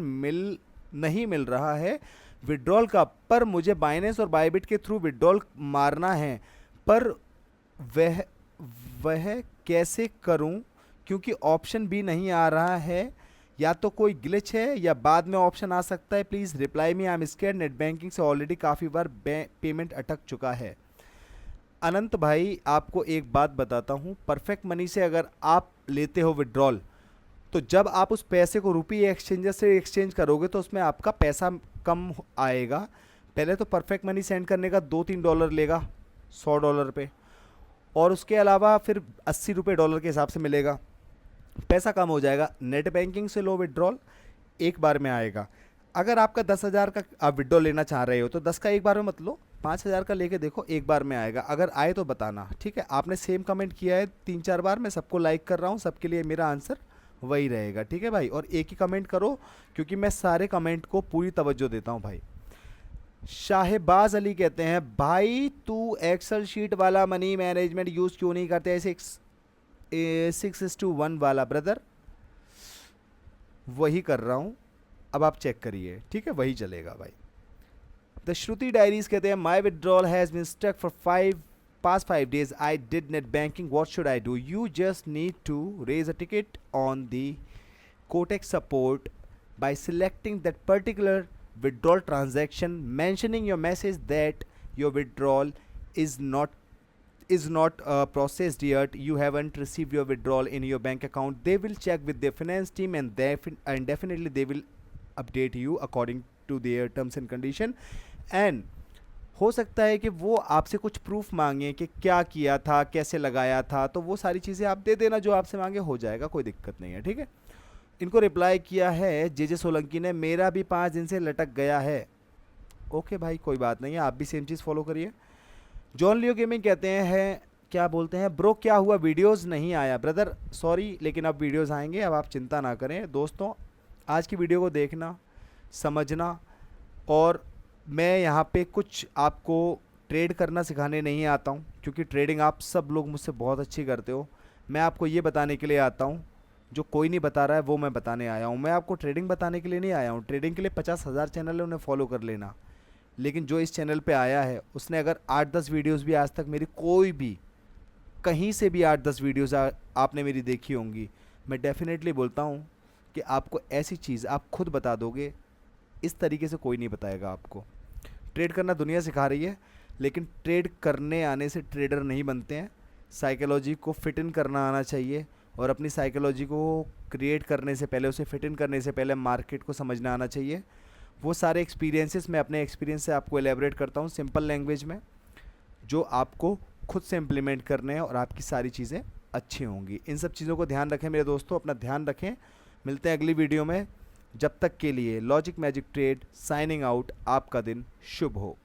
नहीं मिल रहा है विड्रॉल का, पर मुझे बाइनेंस और बायबिट के थ्रू विड्रॉल मारना है, पर वह कैसे करूं क्योंकि ऑप्शन भी नहीं आ रहा है, या तो कोई ग्लिच है या बाद में ऑप्शन आ सकता है, please reply me. I am scared, net banking से ऑलरेडी काफ़ी बार पेमेंट अटक चुका है। अनंत भाई आपको एक बात बताता हूँ, परफेक्ट मनी से अगर आप लेते हो विड्रॉल तो जब आप उस पैसे को रुपी एक्सचेंजर से एक्सचेंज करोगे तो उसमें आपका पैसा कम आएगा। पहले तो परफेक्ट मनी सेंड करने का $2-3 लेगा $100 पे, और उसके अलावा फिर 80 रुपये डॉलर के हिसाब से मिलेगा, पैसा कम हो जाएगा। नेट बैंकिंग से लो विड्रॉल एक बार में आएगा। अगर आपका 10,000 का आप विड्रॉल लेना चाह रहे हो तो 10 का एक बार में मत लो, 5,000 का लेके देखो, एक बार में आएगा। अगर आए तो बताना, ठीक है। आपने सेम कमेंट किया है 3-4 बार, मैं सबको लाइक कर रहा हूँ, सबके लिए मेरा आंसर वही रहेगा, ठीक है भाई। और एक ही कमेंट करो क्योंकि मैं सारे कमेंट को पूरी तवज्जो देता हूँ भाई। शाहबाज अली कहते हैं भाई तू एक्सेल शीट वाला मनी मैनेजमेंट यूज़ क्यों नहीं करते, 6:1 वाला? ब्रदर वही कर रहा हूँ, अब आप चेक करिए, ठीक है, वही चलेगा भाई। द श्रुति डायरीज कहते हैं my withdrawal has been stuck for past 5 days. I did net banking. What should I do? You just need to raise a ticket on the Kotex support by selecting that particular withdrawal transaction, mentioning your message that your withdrawal is not processed yet. You haven't received your withdrawal in your bank account. They will check with their finance team and definitely they will update you according to their terms and condition. And हो सकता है कि वो आपसे कुछ proof मांगे कि क्या किया था, कैसे लगाया था, तो वो सारी चीज़ें आप दे देना, जो आपसे मांगे हो जाएगा, कोई दिक्कत नहीं है, ठीक है। इनको रिप्लाई किया है जे सोलंकी ने, मेरा भी 5 दिन से लटक गया है। ओके भाई कोई बात नहीं है, आप भी सेम चीज़ फॉलो करिए। जॉन लियो गेमिंग कहते हैं क्या बोलते हैं ब्रो क्या हुआ वीडियोज़ नहीं आया? ब्रदर सॉरी, लेकिन अब वीडियोज़ आएंगे, अब आप चिंता ना करें। दोस्तों आज की वीडियो को देखना, समझना, और मैं यहाँ पे कुछ आपको ट्रेड करना सिखाने नहीं आता हूँ क्योंकि ट्रेडिंग आप सब लोग मुझसे बहुत अच्छी करते हो। मैं आपको ये बताने के लिए आता हूँ जो कोई नहीं बता रहा है, वो मैं बताने आया हूँ। मैं आपको ट्रेडिंग बताने के लिए नहीं आया हूँ। ट्रेडिंग के लिए 50,000 चैनल है, उन्हें फॉलो कर लेना। लेकिन जो इस चैनल पे आया है उसने अगर 8-10 वीडियोज़ भी आज तक मेरी कोई भी कहीं से भी 8-10 वीडियोज़ आपने मेरी देखी होंगी, मैं डेफिनेटली बोलता हूँ कि आपको ऐसी चीज़ आप खुद बता दोगे, इस तरीके से कोई नहीं बताएगा आपको। ट्रेड करना दुनिया सिखा रही है, लेकिन ट्रेड करने आने से ट्रेडर नहीं बनते हैं। साइकोलॉजी को फिट इन करना आना चाहिए, और अपनी साइकोलॉजी को क्रिएट करने से पहले, उसे फिट इन करने से पहले मार्केट को समझना आना चाहिए। वो सारे एक्सपीरियंसेस मैं अपने एक्सपीरियंस से आपको एलेबरेट करता हूँ सिंपल लैंग्वेज में, जो आपको खुद से इम्प्लीमेंट करने हैं और आपकी सारी चीज़ें अच्छी होंगी। इन सब चीज़ों को ध्यान रखें मेरे दोस्तों, अपना ध्यान रखें। मिलते हैं अगली वीडियो में, जब तक के लिए logic magic trade signing out. आपका दिन शुभ हो।